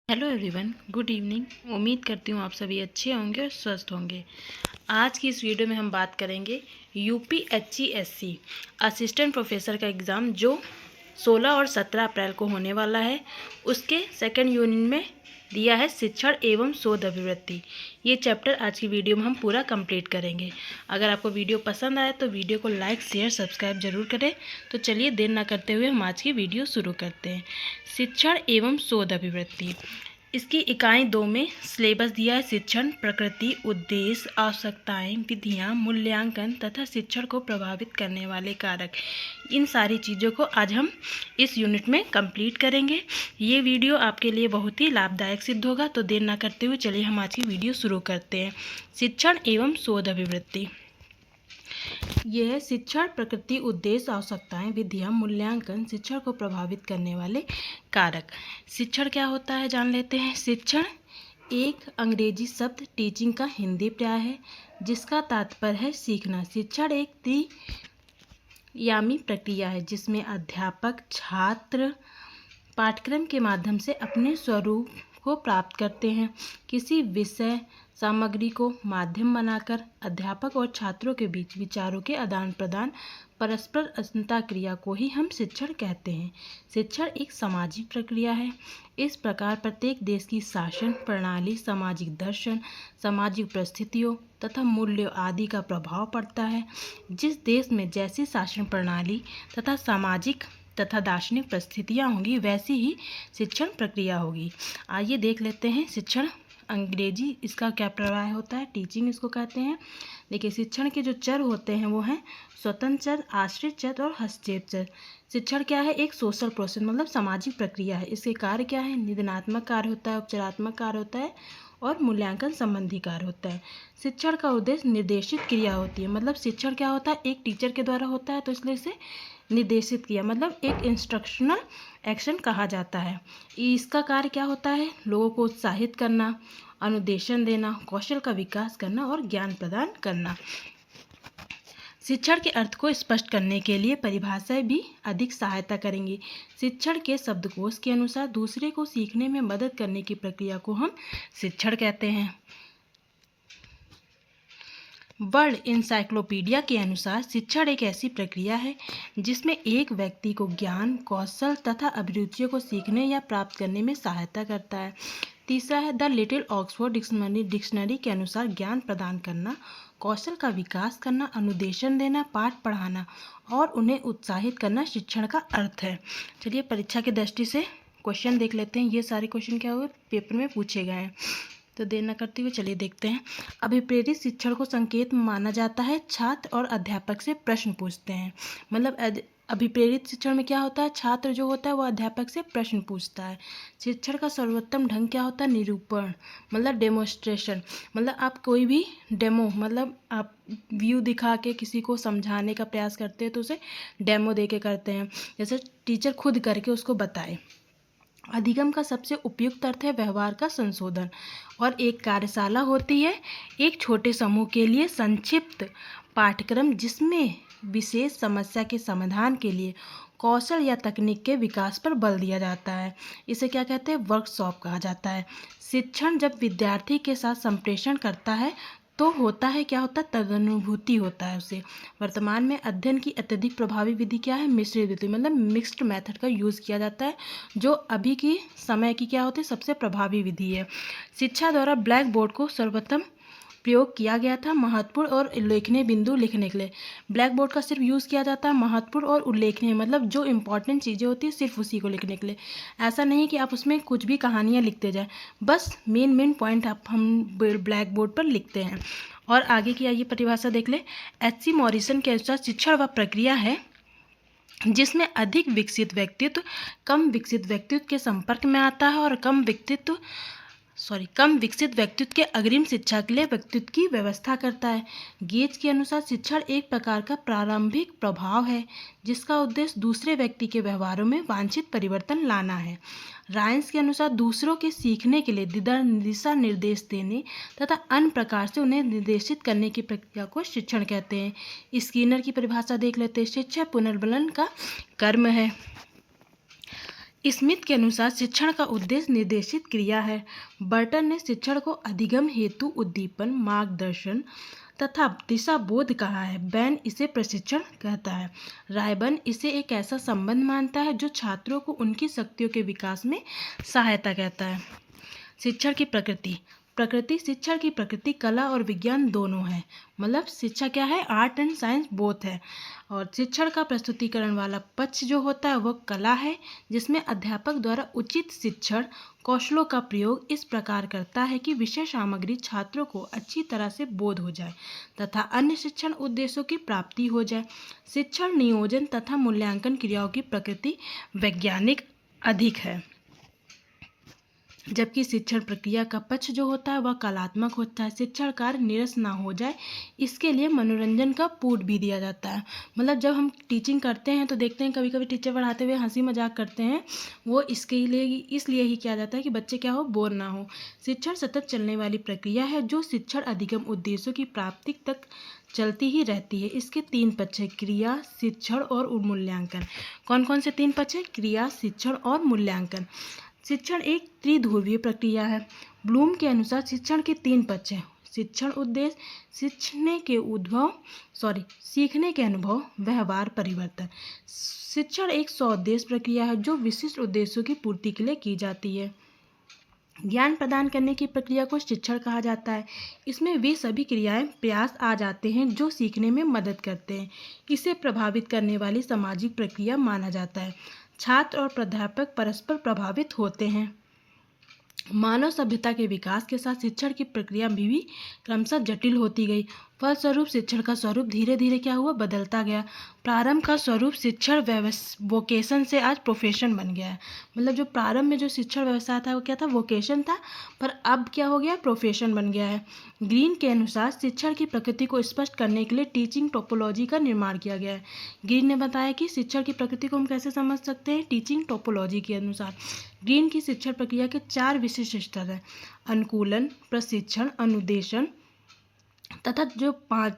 Hello everyone, good evening. उम्मीद करती हूँ आप सभी अच्छे होंगे और स्वस्थ होंगे। आज की इस वीडियो में हम बात करेंगे यूपीएचईएससी असिस्टेंट प्रोफेसर का एग्ज़ाम जो 16 और 17 अप्रैल को होने वाला है। उसके सेकंड यूनिट में दिया है शिक्षण एवं शोध अभिवृत्ति। ये चैप्टर आज की वीडियो में हम पूरा कंप्लीट करेंगे। अगर आपको वीडियो पसंद आए तो वीडियो को लाइक शेयर सब्सक्राइब जरूर करें। तो चलिए देर ना करते हुए हम आज की वीडियो शुरू करते हैं। शिक्षण एवं शोध अभिवृत्ति, इसकी इकाई 2 में सिलेबस दिया है शिक्षण, प्रकृति, उद्देश्य, आवश्यकताएं, विधियां, मूल्यांकन तथा शिक्षण को प्रभावित करने वाले कारक। इन सारी चीज़ों को आज हम इस यूनिट में कंप्लीट करेंगे। ये वीडियो आपके लिए बहुत ही लाभदायक सिद्ध होगा। तो देर ना करते हुए चलिए हम आज की वीडियो शुरू करते हैं। शिक्षण एवं शोध अभिवृत्ति, यह है शिक्षण, प्रकृति, उद्देश्य, आवश्यकताएं, विधियां, मूल्यांकन, शिक्षण को प्रभावित करने वाले कारक। शिक्षण क्या होता है जान लेते हैं। शिक्षण एक अंग्रेजी शब्द टीचिंग का हिंदी पर्याय है जिसका तात्पर्य है सीखना। शिक्षण एक त्रियामी प्रक्रिया है जिसमें अध्यापक छात्र पाठ्यक्रम के माध्यम से अपने स्वरूप को प्राप्त करते हैं। किसी विषय सामग्री को माध्यम बनाकर अध्यापक और छात्रों के बीच विचारों के आदान प्रदान, परस्पर अंतः क्रिया को ही हम शिक्षण कहते हैं। शिक्षण एक सामाजिक प्रक्रिया है। इस प्रकार प्रत्येक देश की शासन प्रणाली, सामाजिक दर्शन, सामाजिक परिस्थितियों तथा मूल्यों आदि का प्रभाव पड़ता है। जिस देश में जैसी शासन प्रणाली तथा सामाजिक तथा दार्शनिक परिस्थितियाँ होंगी वैसी ही शिक्षण प्रक्रिया होगी। आइए देख लेते हैं। शिक्षण अंग्रेजी इसका क्या पर्याय होता है, टीचिंग इसको कहते हैं। देखिए, शिक्षण के जो चर होते हैं वो हैं स्वतंत्र चर, आश्रित चर और हस्तक्षेप चर। शिक्षण क्या है, एक सोशल प्रोसेस मतलब सामाजिक प्रक्रिया है। इसके कार्य क्या है, निदानात्मक कार्य होता है, उपचारात्मक कार्य होता है और मूल्यांकन संबंधी कार्य होता है। शिक्षण का उद्देश्य निर्देशित क्रिया होती है। मतलब शिक्षण क्या होता है, एक टीचर के द्वारा होता है तो इसलिए इसे निर्देशित किया मतलब एक इंस्ट्रक्शनल एक्शन कहा जाता है। इसका कार्य क्या होता है, लोगों को उत्साहित करना, अनुदेशन देना, कौशल का विकास करना और ज्ञान प्रदान करना। शिक्षण के अर्थ को स्पष्ट करने के लिए परिभाषाएं भी अधिक सहायता करेंगी। शिक्षण के शब्दकोश के अनुसार दूसरे को सीखने में मदद करने की प्रक्रिया को हम शिक्षण कहते हैं। वर्ल्ड इंसाइक्लोपीडिया के अनुसार शिक्षण एक ऐसी प्रक्रिया है जिसमें एक व्यक्ति को ज्ञान, कौशल तथा अभिरुचियों को सीखने या प्राप्त करने में सहायता करता है। तीसरा है द लिटिल ऑक्सफोर्ड डिक्शनरी के अनुसार ज्ञान प्रदान करना, कौशल का विकास करना, अनुदेशन देना, पाठ पढ़ाना और उन्हें उत्साहित करना शिक्षण का अर्थ है। चलिए परीक्षा की दृष्टि से क्वेश्चन देख लेते हैं। ये सारे क्वेश्चन क्या हुए, पेपर में पूछे गए हैं। तो देर न करते हुए चलिए देखते हैं। अभिप्रेरित शिक्षण को संकेत माना जाता है। छात्र और अध्यापक से प्रश्न पूछते हैं। मतलब अभिप्रेरित शिक्षण में क्या होता है, छात्र जो होता है वो अध्यापक से प्रश्न पूछता है। शिक्षण का सर्वोत्तम ढंग क्या होता है, निरूपण मतलब डेमोन्स्ट्रेशन। मतलब आप कोई भी डेमो मतलब आप व्यू दिखा के किसी को समझाने का प्रयास करते हैं तो उसे डेमो दे के करते हैं, जैसे टीचर खुद करके उसको बताए। अधिगम का सबसे उपयुक्त अर्थ है व्यवहार का संशोधन। और एक कार्यशाला होती है एक छोटे समूह के लिए संक्षिप्त पाठ्यक्रम जिसमें विशेष समस्या के समाधान के लिए कौशल या तकनीक के विकास पर बल दिया जाता है। इसे क्या कहते हैं, वर्कशॉप कहा जाता है। शिक्षण जब विद्यार्थी के साथ संप्रेषण करता है तो होता है क्या होता है, तदनुभूति होता है उसे। वर्तमान में अध्ययन की अत्यधिक प्रभावी विधि क्या है, मिश्रित विधि मतलब मिक्स्ड मेथड का यूज़ किया जाता है जो अभी की समय की क्या होती है, सबसे प्रभावी विधि है। शिक्षा द्वारा ब्लैक बोर्ड को सर्वप्रथम प्रयोग किया गया था महत्वपूर्ण और उल्लेखनीय बिंदु लिखने के लिए। ब्लैक बोर्ड का सिर्फ यूज़ किया जाता है महत्वपूर्ण और उल्लेखनीय मतलब जो इंपॉर्टेंट चीज़ें होती है सिर्फ उसी को लिखने के लिए। ऐसा नहीं कि आप उसमें कुछ भी कहानियाँ लिखते जाएं, बस मेन पॉइंट हम ब्लैक बोर्ड पर लिखते हैं। और आगे की आइए परिभाषा देख ले। H.C. मॉरिसन के अनुसार शिक्षण वह प्रक्रिया है जिसमें अधिक विकसित व्यक्तित्व कम विकसित व्यक्तित्व के संपर्क में आता है और कम विकसित व्यक्तित्व के अग्रिम शिक्षा के लिए व्यक्तित्व की व्यवस्था करता है। गेज के अनुसार शिक्षण एक प्रकार का प्रारंभिक प्रभाव है जिसका उद्देश्य दूसरे व्यक्ति के व्यवहारों में वांछित परिवर्तन लाना है। राइन्स के अनुसार दूसरों के सीखने के लिए दिशा निर्देश देने तथा अन्य प्रकार से उन्हें निर्देशित करने की प्रक्रिया को शिक्षण कहते हैं। स्किनर की परिभाषा देख लेते हैं। शिक्षा पुनर्बलन का कर्म है। स्मिथ के अनुसार शिक्षण का उद्देश्य निर्देशित क्रिया है। बर्टन ने शिक्षण को अधिगम हेतु उद्दीपन, मार्गदर्शन तथा दिशा बोध कहा है। बैन इसे प्रशिक्षण कहता है। रायबर्न इसे एक ऐसा संबंध मानता है जो छात्रों को उनकी शक्तियों के विकास में सहायता कहता है। शिक्षण की प्रकृति शिक्षण की प्रकृति कला और विज्ञान दोनों है। मतलब शिक्षा क्या है, आर्ट एंड साइंस बोथ है। और शिक्षण का प्रस्तुतिकरण वाला पक्ष जो होता है वह कला है, जिसमें अध्यापक द्वारा उचित शिक्षण कौशलों का प्रयोग इस प्रकार करता है कि विषय सामग्री छात्रों को अच्छी तरह से बोध हो जाए तथा अन्य शिक्षण उद्देश्यों की प्राप्ति हो जाए। शिक्षण नियोजन तथा मूल्यांकन क्रियाओं की प्रकृति वैज्ञानिक अधिक है, जबकि शिक्षण प्रक्रिया का पक्ष जो होता है वह कलात्मक होता है। शिक्षण कार्य निरस ना हो जाए इसके लिए मनोरंजन का पूट भी दिया जाता है। मतलब जब हम टीचिंग करते हैं तो देखते हैं कभी कभी टीचर पढ़ाते हुए हंसी मजाक करते हैं, वो इसके लिए इसलिए ही किया जाता है कि बच्चे क्या हो, बोर ना हो। शिक्षण सतत चलने वाली प्रक्रिया है जो शिक्षण अधिगम उद्देश्यों की प्राप्ति तक चलती ही रहती है। इसके 3 पक्ष है, क्रिया, शिक्षण और मूल्यांकन। कौन कौन से 3 पक्ष है? क्रिया, शिक्षण और मूल्यांकन। शिक्षण एक त्रिध्रुवीय प्रक्रिया है। ब्लूम के अनुसार शिक्षण के 3 पक्ष हैं, शिक्षण उद्देश्य, सीखने के अनुभव, व्यवहार परिवर्तन। शिक्षण एक स्वउद्देश्य प्रक्रिया है जो विशिष्ट उद्देश्यों की पूर्ति के लिए की जाती है। ज्ञान प्रदान करने की प्रक्रिया को शिक्षण कहा जाता है। इसमें वे सभी क्रियाएं प्रयास आ जाते हैं जो सीखने में मदद करते हैं। इसे प्रभावित करने वाली सामाजिक प्रक्रिया माना जाता है। छात्र और प्राध्यापक परस्पर प्रभावित होते हैं। मानव सभ्यता के विकास के साथ शिक्षण की प्रक्रिया भी क्रमशः जटिल होती गई। फलस्वरूप शिक्षण का स्वरूप धीरे धीरे क्या हुआ, बदलता गया। प्रारंभ का स्वरूप शिक्षण वोकेशन से आज प्रोफेशन बन गया है। मतलब जो प्रारंभ में जो शिक्षण व्यवसाय था वो क्या था, वोकेशन था, पर अब क्या हो गया, प्रोफेशन बन गया है। ग्रीन के अनुसार शिक्षण की प्रकृति को स्पष्ट करने के लिए टीचिंग टोपोलॉजी का निर्माण किया गया है। ग्रीन ने बताया कि शिक्षण की प्रकृति को हम कैसे समझ सकते हैं, टीचिंग टोपोलॉजी के अनुसार। ग्रीन की शिक्षण प्रक्रिया के 4 विशिष्ट स्तर हैं, अनुकूलन, प्रशिक्षण, अनुदेशन तथा जो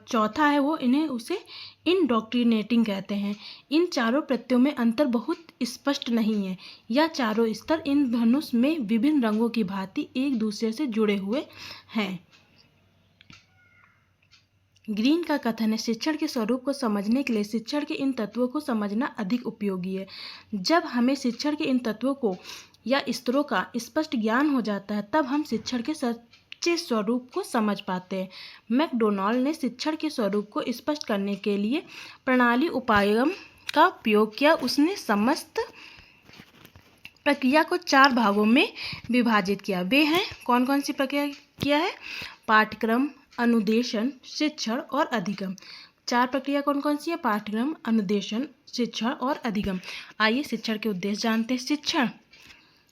चौथा है वो उसे इंडोक्ट्रिनेटिंग कहते हैं। इन चारों प्रत्ययों में अंतर बहुत स्पष्ट नहीं है। यह चारों स्तर इन धनुष में विभिन्न रंगों की भांति एक दूसरे से जुड़े हुए हैं। ग्रीन का कथन है, शिक्षण के स्वरूप को समझने के लिए शिक्षण के इन तत्वों को समझना अधिक उपयोगी है। जब हमें शिक्षण के इन तत्वों को या स्तरों का स्पष्ट ज्ञान हो जाता है तब हम शिक्षण के सच्चे स्वरूप को समझ पाते हैं। मैकडोनाल्ड ने शिक्षण के स्वरूप को स्पष्ट करने के लिए प्रणाली उपागम का उपयोग किया। उसने समस्त प्रक्रिया को 4 भागों में विभाजित किया। वे हैं, कौन कौन सी प्रक्रिया किया है? पाठ्यक्रम, अनुदेशन, शिक्षण और अधिगम। 4 प्रक्रिया कौन कौन सी है? पाठ्यक्रम, अनुदेशन, शिक्षण और अधिगम। आइए शिक्षण के उद्देश्य जानते हैं। शिक्षण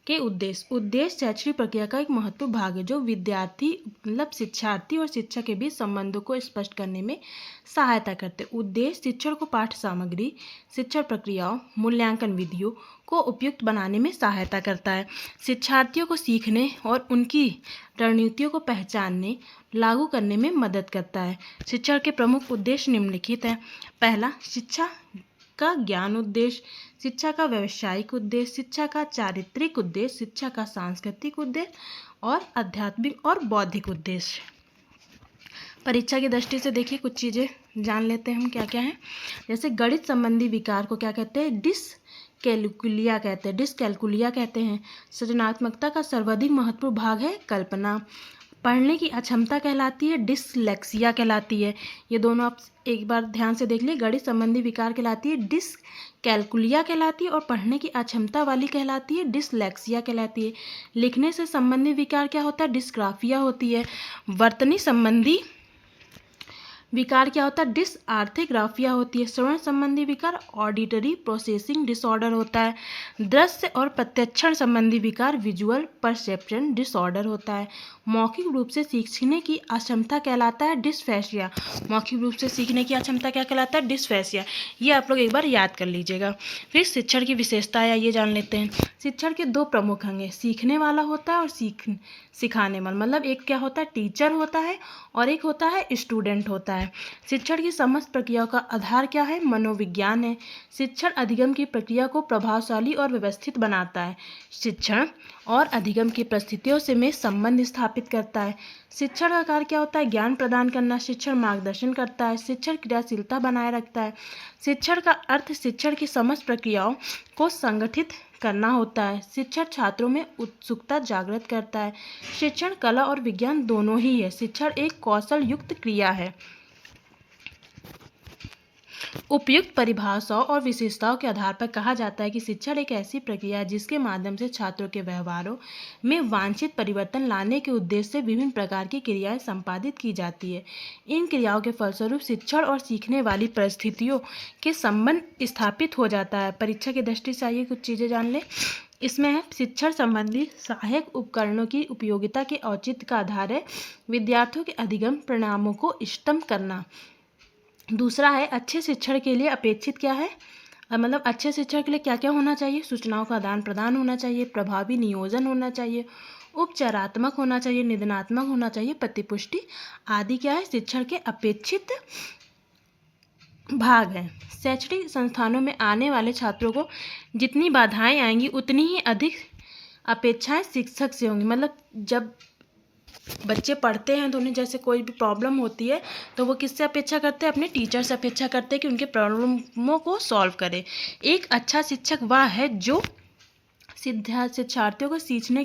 के उद्देश्य शैक्षणिक प्रक्रिया का एक महत्वपूर्ण भाग है जो विद्यार्थी मतलब शिक्षार्थी और शिक्षक के बीच संबंधों को स्पष्ट करने में सहायता करते हैं। उद्देश्य शिक्षण को पाठ्य सामग्री, शिक्षण प्रक्रियाओं, मूल्यांकन विधियों को उपयुक्त बनाने में सहायता करता है। शिक्षार्थियों को सीखने और उनकी रणनीतियों को पहचानने, लागू करने में मदद करता है। शिक्षण के प्रमुख उद्देश्य निम्नलिखित हैं। पहला, शिक्षा का ज्ञान उद्देश्य, शिक्षा का व्यावसायिक उद्देश्य, शिक्षा का चारित्रिक उद्देश्य, शिक्षा का सांस्कृतिक उद्देश्य और आध्यात्मिक और बौद्धिक उद्देश्य। परीक्षा की दृष्टि से देखिए कुछ चीज़ें जान लेते हैं हम क्या क्या हैं। जैसे गणित संबंधी विकार को क्या कहते हैं? डिसकैलकुलिया कहते हैं। सृजनात्मकता का सर्वाधिक महत्वपूर्ण भाग है कल्पना। पढ़ने की अक्षमता कहलाती है डिसलेक्सिया कहलाती है। ये दोनों आप एक बार ध्यान से देख लिए। गणित संबंधी विकार कहलाती है डिसकैलकुलिया कहलाती है और पढ़ने की अक्षमता वाली कहलाती है डिसलेक्सिया कहलाती है। लिखने से संबंधित विकार क्या होता है? डिस्ग्राफिया होती है। वर्तनी संबंधी विकार क्या होता है? डिसआर्थोग्राफिया होती है। श्रवण संबंधी विकार ऑडिटरी प्रोसेसिंग डिसऑर्डर होता है। दृश्य और प्रत्यक्षण संबंधी विकार विजुअल परसेप्शन डिसऑर्डर होता है। मौखिक रूप से सीखने की अक्षमता कहलाता है डिसफेसिया। मौखिक रूप से सीखने की अक्षमता क्या कहलाता है? डिसफेसिया। ये आप लोग एक बार याद कर लीजिएगा। फिर शिक्षण की विशेषता है, ये जान लेते हैं। शिक्षण के 2 प्रमुख अंग हैं, सीखने वाला होता है और सिखाने वाला। मतलब एक क्या होता है? टीचर होता है और एक होता है स्टूडेंट होता है। है। शिक्षण की समस्त प्रक्रियाओं का आधार क्या है? मनोविज्ञान है। शिक्षण अधिगम की प्रक्रिया को प्रभावशाली और व्यवस्थित बनाता है। शिक्षण और अधिगम की परिस्थितियों से में संबंध स्थापित करता है। शिक्षण का कार्य क्या होता है? ज्ञान प्रदान करना। शिक्षण मार्गदर्शन करता है। शिक्षण क्रियाशीलता बनाए रखता है। शिक्षण का अर्थ शिक्षण की समस्त प्रक्रियाओं को संगठित करना होता है। शिक्षण छात्रों में उत्सुकता जागृत करता है। शिक्षण कला और विज्ञान दोनों ही है। शिक्षण एक कौशल युक्त क्रिया है। उपयुक्त परिभाषाओं और विशेषताओं के आधार पर कहा जाता है कि शिक्षण एक ऐसी प्रक्रिया है जिसके माध्यम से छात्रों के व्यवहारों में वांछित परिवर्तन लाने के उद्देश्य से विभिन्न प्रकार की क्रियाएं संपादित की जाती है। इन क्रियाओं के फलस्वरूप शिक्षण और सीखने वाली परिस्थितियों के संबंध स्थापित हो जाता है। परीक्षा की दृष्टि से आइए कुछ चीज़ें जान लें। इसमें है शिक्षण संबंधी सहायक उपकरणों की उपयोगिता के औचित्य का आधार है विद्यार्थियों के अधिगम परिणामों को इष्टतम करना। दूसरा है अच्छे शिक्षण के लिए अपेक्षित क्या है, मतलब अच्छे शिक्षण के लिए क्या क्या होना चाहिए? सूचनाओं का आदान प्रदान होना चाहिए, प्रभावी नियोजन होना चाहिए, उपचारात्मक होना चाहिए, निदानात्मक होना चाहिए, प्रतिपुष्टि आदि क्या है? शिक्षण के अपेक्षित भाग हैं। शैक्षणिक संस्थानों में आने वाले छात्रों को जितनी बाधाएं आएंगी उतनी ही अधिक अपेक्षाएं शिक्षक से होंगी। मतलब जब बच्चे पढ़ते हैं तो उन्हें जैसे कोई भी प्रॉब्लम होती है तो वो किससे अपेक्षा करते हैं? अपने टीचर से अपेक्षा करते हैं कि उनके प्रॉब्लमों को सॉल्व करे। एक अच्छा शिक्षक वह है जो शिक्षार्थियों को सीखने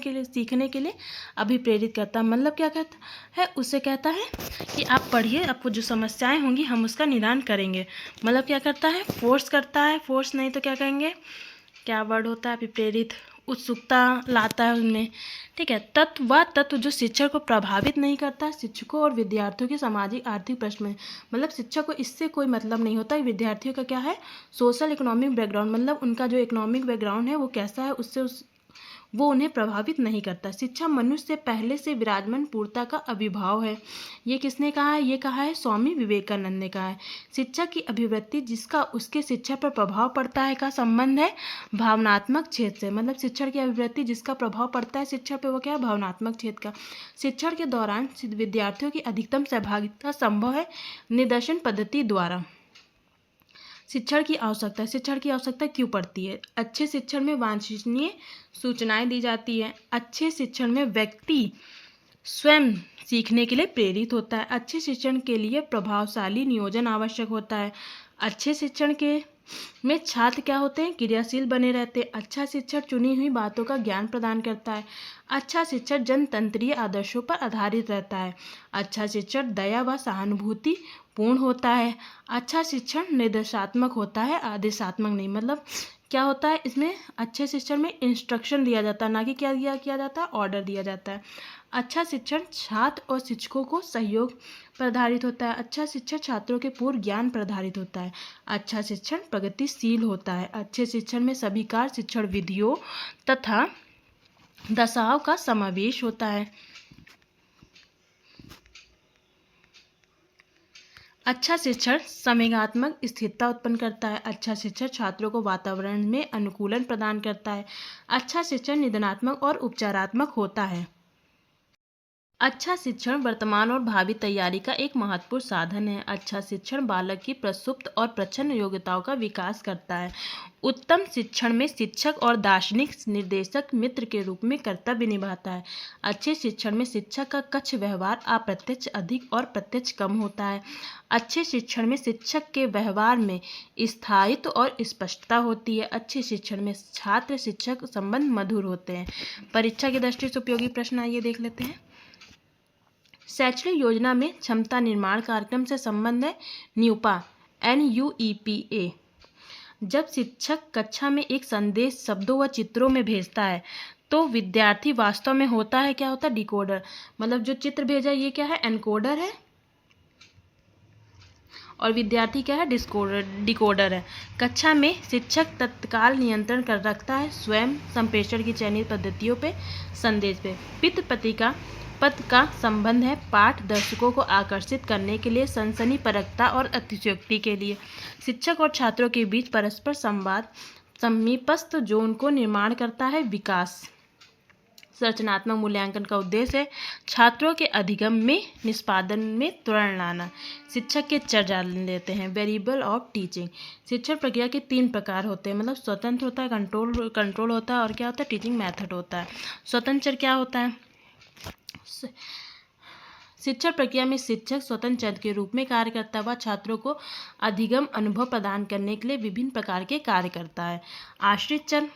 के लिए अभिप्रेरित करता है। मतलब क्या कहता है? उससे कहता है कि आप पढ़िए, आपको जो समस्याएं होंगी हम उसका निदान करेंगे। मतलब क्या करता है? फोर्स करता है। फोर्स नहीं तो क्या कहेंगे, क्या वर्ड होता है? अभिप्रेरित, उत्सुकता लाता है उनमें। ठीक है। तत्व जो शिक्षक को प्रभावित नहीं करता, शिक्षकों और विद्यार्थियों के सामाजिक आर्थिक प्रश्न में। मतलब शिक्षक को इससे कोई मतलब नहीं होता कि विद्यार्थियों का क्या है, सोशल इकोनॉमिक बैकग्राउंड, मतलब उनका जो इकोनॉमिक बैकग्राउंड है वो कैसा है, वो उन्हें प्रभावित नहीं करता। शिक्षा मनुष्य से पहले से विराजमान पूर्णता का अभिभाव है। ये किसने कहा है? ये कहा है स्वामी विवेकानंद ने कहा है। शिक्षा की अभिवृत्ति जिसका उसके शिक्षा पर प्रभाव पड़ता है का संबंध है भावनात्मक क्षेत्र से। मतलब शिक्षण की अभिवृत्ति जिसका प्रभाव पड़ता है शिक्षा पर वो क्या है? भावनात्मक क्षेत्र का। शिक्षण के दौरान विद्यार्थियों की अधिकतम सहभागिता संभव है निदर्शन पद्धति द्वारा। शिक्षण की आवश्यकता क्यों पड़ती है? अच्छे शिक्षण में वांछनीय सूचनाएं दी जाती है। अच्छे शिक्षण में व्यक्ति स्वयं सीखने के लिए प्रेरित होता है। अच्छे शिक्षण के लिए प्रभावशाली नियोजन आवश्यक होता है। अच्छे शिक्षण में छात्र क्या होते हैं? क्रियाशील बने रहते हैं। अच्छा शिक्षण चुनी हुई बातों का ज्ञान प्रदान करता है। अच्छा शिक्षण जनतंत्रीय आदर्शों पर आधारित रहता है। अच्छा शिक्षण दया व सहानुभूति पूर्ण होता है। अच्छा शिक्षण निर्देशात्मक होता है, आदेशात्मक नहीं। मतलब क्या होता है इसमें? अच्छे शिक्षण में इंस्ट्रक्शन दिया जाता है, ना कि क्या किया जाता है? ऑर्डर दिया जाता है। अच्छा शिक्षण छात्र और शिक्षकों को सहयोग पर आधारित होता है। अच्छा शिक्षण छात्रों के पूर्ण ज्ञान पर आधारित होता है। अच्छा शिक्षण प्रगतिशील होता है। अच्छे शिक्षण में सभी कार्य शिक्षण विधियों तथा दशाओं का समावेश होता है। अच्छा शिक्षण संवेगात्मक स्थिरता उत्पन्न करता है। अच्छा शिक्षण छात्रों को वातावरण में अनुकूलन प्रदान करता है। अच्छा शिक्षण निदानात्मक और उपचारात्मक होता है। अच्छा शिक्षण वर्तमान और भावी तैयारी का एक महत्वपूर्ण साधन है। अच्छा शिक्षण बालक की प्रसुप्त और प्रच्छन्न योग्यताओं का विकास करता है। उत्तम शिक्षण में शिक्षक और दार्शनिक निर्देशक मित्र के रूप में कर्तव्य निभाता है। अच्छे शिक्षण में शिक्षक का कक्ष व्यवहार अप्रत्यक्ष अधिक और प्रत्यक्ष कम होता है। अच्छे शिक्षण में शिक्षक के व्यवहार में स्थायित्व और स्पष्टता होती है। अच्छे शिक्षण में छात्र शिक्षक संबंध मधुर होते हैं। परीक्षा की दृष्टि से उपयोगी प्रश्न आइए देख लेते हैं। शैक्षणिक योजना में क्षमता निर्माण कार्यक्रम से संबंध है न्यूपा, NUEPA। जब शिक्षक कक्षा में एक संदेश शब्दों व चित्रों में भेजता है तो विद्यार्थी वास्तव में होता है क्या होता है? डिकोडर। मतलब जो चित्र भेजा ये क्या है? एनकोडर है और विद्यार्थी क्या है? डिकोडर है। कक्षा में शिक्षक तत्काल नियंत्रण कर रखता है स्वयं संप्रेषण की चयनित पद्धतियों पे, संदेश पे। पितृ पत्रिका पद का संबंध है पाठ दर्शकों को आकर्षित करने के लिए, सनसनीपरकता और अतिशयोक्ति के लिए। शिक्षक और छात्रों के बीच परस्पर संवाद समीपस्थ जोन को निर्माण करता है विकास। रचनात्मक मूल्यांकन का उद्देश्य है छात्रों के अधिगम में निष्पादन में त्वरण लाना। शिक्षक के चर जान लेते हैं। Variable of teaching. शिक्षण प्रक्रिया के 3 प्रकार होते हैं, मतलब स्वतंत्र होता है, कंट्रोल होता है, और क्या होता है, टीचिंग मेथड होता है। स्वतंत्र चर क्या होता है? शिक्षण प्रक्रिया में शिक्षक स्वतंत्र चर के रूप में कार्य करता है। वह छात्रों को अधिगम अनुभव प्रदान करने के लिए विभिन्न प्रकार के कार्य करता है। आश्रित चर।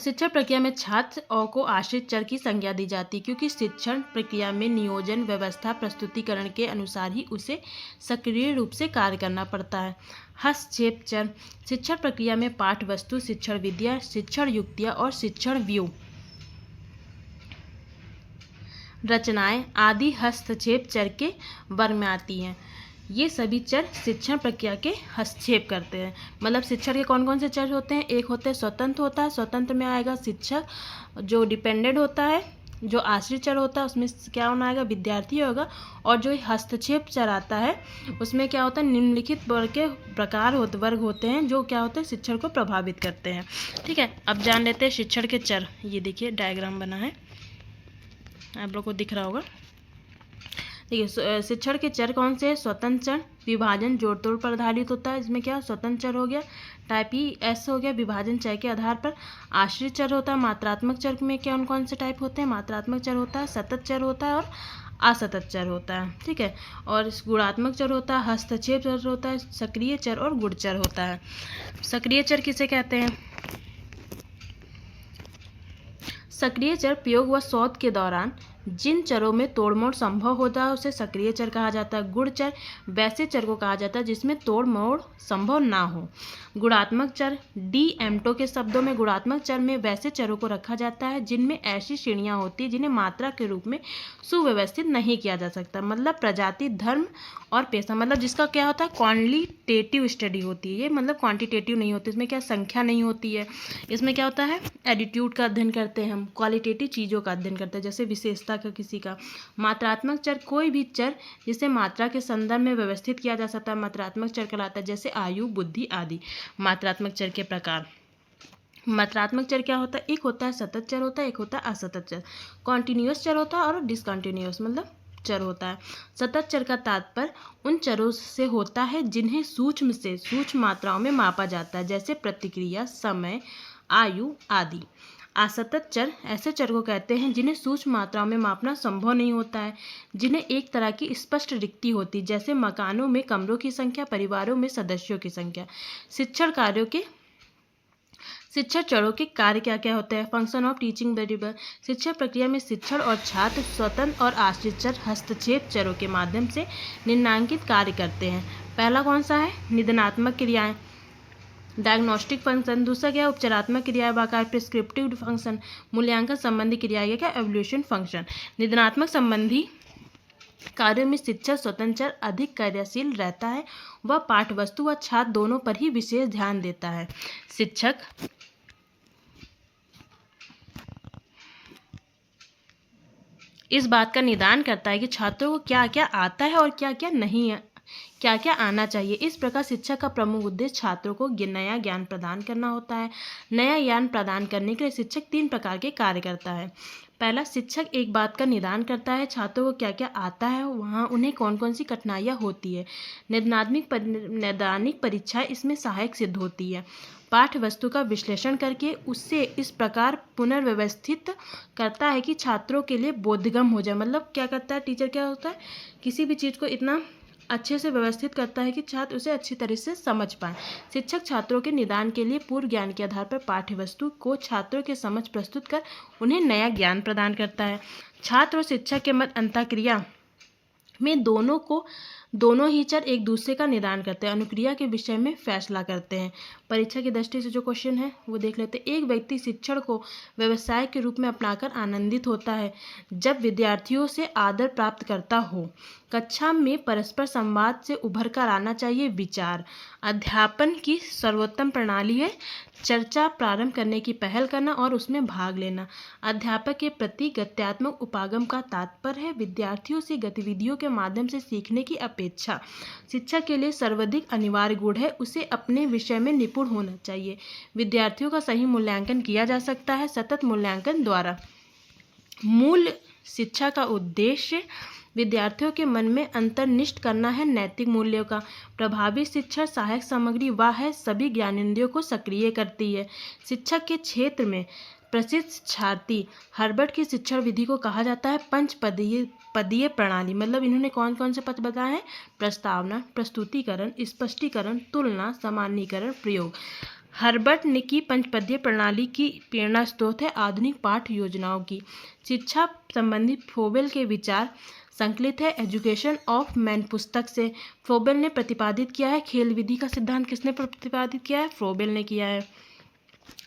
शिक्षण प्रक्रिया में छात्र को आश्रित चर की संज्ञा दी जाती है, क्योंकि शिक्षण प्रक्रिया में नियोजन, व्यवस्था, प्रस्तुतिकरण के अनुसार ही उसे सक्रिय रूप से कार्य करना पड़ता है। हस्तक्षेप चर। शिक्षण प्रक्रिया में पाठ वस्तु, शिक्षण विधियाँ, शिक्षण युक्तियाँ और शिक्षण व्यू, रचनाएं आदि हस्तक्षेप चर के वर्ग में आती हैं। ये सभी चर शिक्षण प्रक्रिया के हस्तक्षेप करते हैं। मतलब शिक्षण के कौन कौन से चर होते हैं? एक होते हैं स्वतंत्र होता है, स्वतंत्र में आएगा शिक्षक, जो डिपेंडेंट होता है, जो आश्रित चर होता है उसमें क्या होना आएगा? विद्यार्थी होगा। और जो हस्तक्षेप चर आता है उसमें क्या होता है? निम्नलिखित वर्ग के वर्ग होते हैं जो क्या होते हैं? शिक्षण को प्रभावित करते हैं। ठीक है, अब जान लेते हैं शिक्षण के चर। ये देखिए डायग्राम बना है, आप लोग को दिख रहा होगा। देखिए शिक्षण के चर कौन से हैं? स्वतंत्र चर, विभाजन जोड़ तोड़ पर आधारित होता है, इसमें क्या स्वतंत्र चर हो गया। टाइप ई एस हो गया, विभाजन चय के आधार पर। आश्रित चर होता है। मात्रात्मक चर में क्या कौन से टाइप होते हैं? मात्रात्मक चर होता है, सतत चर होता है और असतत चर होता है। ठीक है, और गुणात्मक चर होता है, हस्तक्षेप चर होता है, सक्रिय चर और गुण चर होता है। सक्रिय चर किसे कहते हैं? सक्रिय चर प्रयोग व शोध के दौरान जिन चरों में तोड़मोड़ संभव होता है उसे सक्रिय चर कहा जाता है। गुण चर वैसे चर को कहा जाता है जिसमें तोड़मोड़ संभव ना हो। गुणात्मक चर डी एम्टो के शब्दों में गुणात्मक चर में वैसे चरों को रखा जाता है जिनमें ऐसी श्रेणियां होती है जिन्हें मात्रा के रूप में सुव्यवस्थित नहीं किया जा सकता। मतलब प्रजाति, धर्म और पेशा, मतलब जिसका क्या होता है? क्वांटिटेटिव स्टडी होती है ये, मतलब क्वांटिटेटिव नहीं होती, इसमें क्या संख्या नहीं होती है। इसमें क्या होता है? एटीट्यूड का अध्ययन करते हैं हम, क्वालिटेटिव चीज़ों का अध्ययन करते हैं, जैसे विशेषता का किसी का। मात्रात्मक चर कोई भी चर जिसे मात्रा के संदर्भ में व्यवस्थित किया जा सकता है मात्रात्मक चर कहलाता है, जैसे आयु, बुद्धि आदि। मात्रात्मक चर के प्रकार। मात्रात्मक चर क्या होता है? एक होता है सतत चर होता है, एक होता है असतत चर। कॉन्टिन्यूअस चर होता है और डिसकंटिन्यूअस मतलब चर होता है। सतत चर का तात्पर्य उन चरों से होता है जिन्हें सूक्ष्म से सूक्ष्म मात्राओं में मापा जाता है, जैसे प्रतिक्रिया, समय, आयु आदि। असतत चर ऐसे चर को कहते हैं जिन्हें सूक्ष्म मात्राओं में मापना संभव नहीं होता है, जिन्हें एक तरह की स्पष्ट रिक्ति होती है, जैसे मकानों में कमरों की संख्या, परिवारों में सदस्यों की संख्या। शिक्षण चरों के कार्य क्या क्या होते हैं? Function of teaching variable. शिक्षा प्रक्रिया में शिक्षण और छात्र स्वतंत्र और आश्रित चर हस्तक्षेप चरों के माध्यम से निम्नांकित कार्य करते हैं। पहला कौन सा है? निदानात्मक क्रियाएं, डायग्नोस्टिक फंक्शन। दूसरा क्या? उपचारात्मक क्रियाएं, बाकायदा प्रिस्क्रिप्टिव फंक्शन। मूल्यांकन संबंधी क्रियाएं क्या? Evolution function. निदानात्मक संबंधी कार्यों में शिक्षक स्वतंत्र अधिक कार्यशील रहता है, वह पाठ वस्तु व छात्र दोनों पर ही विशेष ध्यान देता है। शिक्षक इस बात का निदान करता है कि छात्रों को क्या क्या आता है और क्या क्या नहीं है, क्या क्या आना चाहिए। इस प्रकार शिक्षक का प्रमुख उद्देश्य छात्रों को नया ज्ञान प्रदान करना होता है। नया ज्ञान प्रदान करने के लिए शिक्षक 3 प्रकार के कार्य करता है। पहला, शिक्षक एक बात का निदान करता है छात्रों को क्या क्या आता है, वहाँ उन्हें कौन कौन सी कठिनाइयाँ होती है। नैदानिक परीक्षाएं इसमें सहायक सिद्ध होती है। पाठ वस्तु का विश्लेषण करके उससे इस प्रकार पुनर्व्यवस्थित करता है कि छात्रों के लिए बोधगम्य हो जाए। मतलब क्या करता है टीचर? क्या होता है? किसी भी चीज़ को इतना अच्छे से व्यवस्थित करता है कि छात्र उसे अच्छी तरह से समझ पाए। शिक्षक छात्रों के निदान के लिए पूर्व ज्ञान के आधार पर पाठ्य वस्तु को छात्रों के समक्ष प्रस्तुत कर उन्हें नया ज्ञान प्रदान करता है। छात्र और शिक्षक के मध्य अंतःक्रिया में दोनों ही चर एक दूसरे का निदान करते हैं, अनुक्रिया के विषय में फैसला करते हैं। परीक्षा की दृष्टि से जो क्वेश्चन है वो देख लेते हैं। एक व्यक्ति शिक्षण को व्यवसाय के रूप में अपनाकर आनंदित होता है जब विद्यार्थियों से आदर प्राप्त करता हो। कक्षा में परस्पर संवाद से उभर कर आना चाहिए विचार। अध्यापन की सर्वोत्तम प्रणाली है चर्चा प्रारंभ करने की पहल करना और उसमें भाग लेना। अध्यापक के प्रति गत्यात्मक उपागम का तात्पर्य है विद्यार्थियों से गतिविधियों के माध्यम से सीखने की अपेक्षा। शिक्षक के लिए सर्वाधिक अनिवार्य गुण है उसे अपने विषय में रुचिपूर्ण होना चाहिए। विद्यार्थियों का सही मूल्यांकन किया जा सकता है सतत मूल्यांकन द्वारा। मूल शिक्षा का उद्देश्य विद्यार्थियों के मन में अंतर्निष्ठ करना है नैतिक मूल्यों का। प्रभावी शिक्षा सहायक सामग्री वह है सभी ज्ञानेंद्रियों को सक्रिय करती है। शिक्षा के क्षेत्र में प्रसिद्ध शिक्षार्थी हर्बर्ट की शिक्षण विधि को कहा जाता है पदीय प्रणाली। मतलब इन्होंने कौन कौन से पद बताए हैं? प्रस्तावना, प्रस्तुतिकरण, स्पष्टीकरण, तुलना, सामान्यीकरण, प्रयोग। हर्बर्ट ने की पंचपदीय प्रणाली की प्रेरणा स्रोत है आधुनिक पाठ योजनाओं की। शिक्षा संबंधी फ्रोबेल के विचार संकलित है एजुकेशन ऑफ मैन पुस्तक से। फ्रोबेल ने प्रतिपादित किया है खेल विधि का सिद्धांत। किसने प्रतिपादित किया है? फ्रोबेल ने किया है।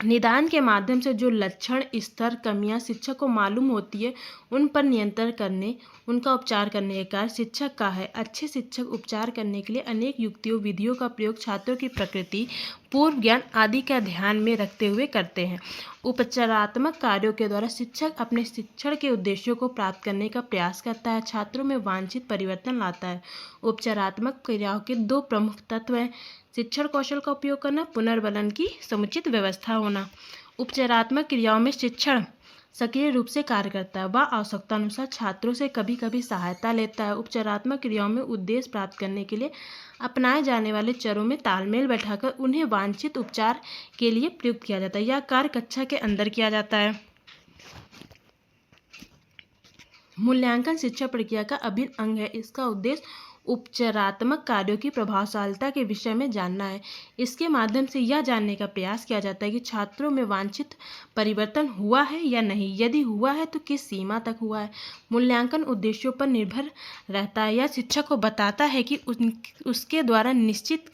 निदान के माध्यम से जो लक्षण, स्तर, कमियां शिक्षक को मालूम होती है उन पर नियंत्रण करने, उनका उपचार करने का कार्य शिक्षक का है। अच्छे शिक्षक उपचार करने के लिए अनेक युक्तियों, विधियों का प्रयोग छात्रों की प्रकृति, पूर्व ज्ञान आदि का ध्यान में रखते हुए करते हैं। उपचारात्मक कार्यों के द्वारा शिक्षक अपने शिक्षण के उद्देश्यों को प्राप्त करने का प्रयास करता है, छात्रों में वांछित परिवर्तन लाता है। उपचारात्मक क्रियाओं के दो प्रमुख तत्व हैं: शिक्षण कौशल का उपयोग करना, पुनर्बलन की समुचित व्यवस्था होना। उपचारात्मक क्रियाओं में शिक्षण सक्रिय रूप से कार्य करता है। वह आवश्यकता अनुसार छात्रों से कभी कभी सहायता लेता है। उपचारात्मक क्रियाओं में उद्देश्य प्राप्त करने के लिए अपनाए जाने वाले चरों में तालमेल बैठाकर उन्हें वांछित उपचार के लिए प्रयुक्त किया जाता है। यह कार्य कक्षा के अंदर किया जाता है। मूल्यांकन शिक्षा प्रक्रिया का अभिन्न अंग है। इसका उद्देश्य उपचारात्मक कार्यों की प्रभावशीलता के विषय में जानना है। इसके माध्यम से यह जानने का प्रयास किया जाता है कि छात्रों में वांछित परिवर्तन हुआ है या नहीं, यदि हुआ है तो किस सीमा तक हुआ है। मूल्यांकन उद्देश्यों पर निर्भर रहता है। यह शिक्षक को बताता है कि उसके द्वारा निश्चित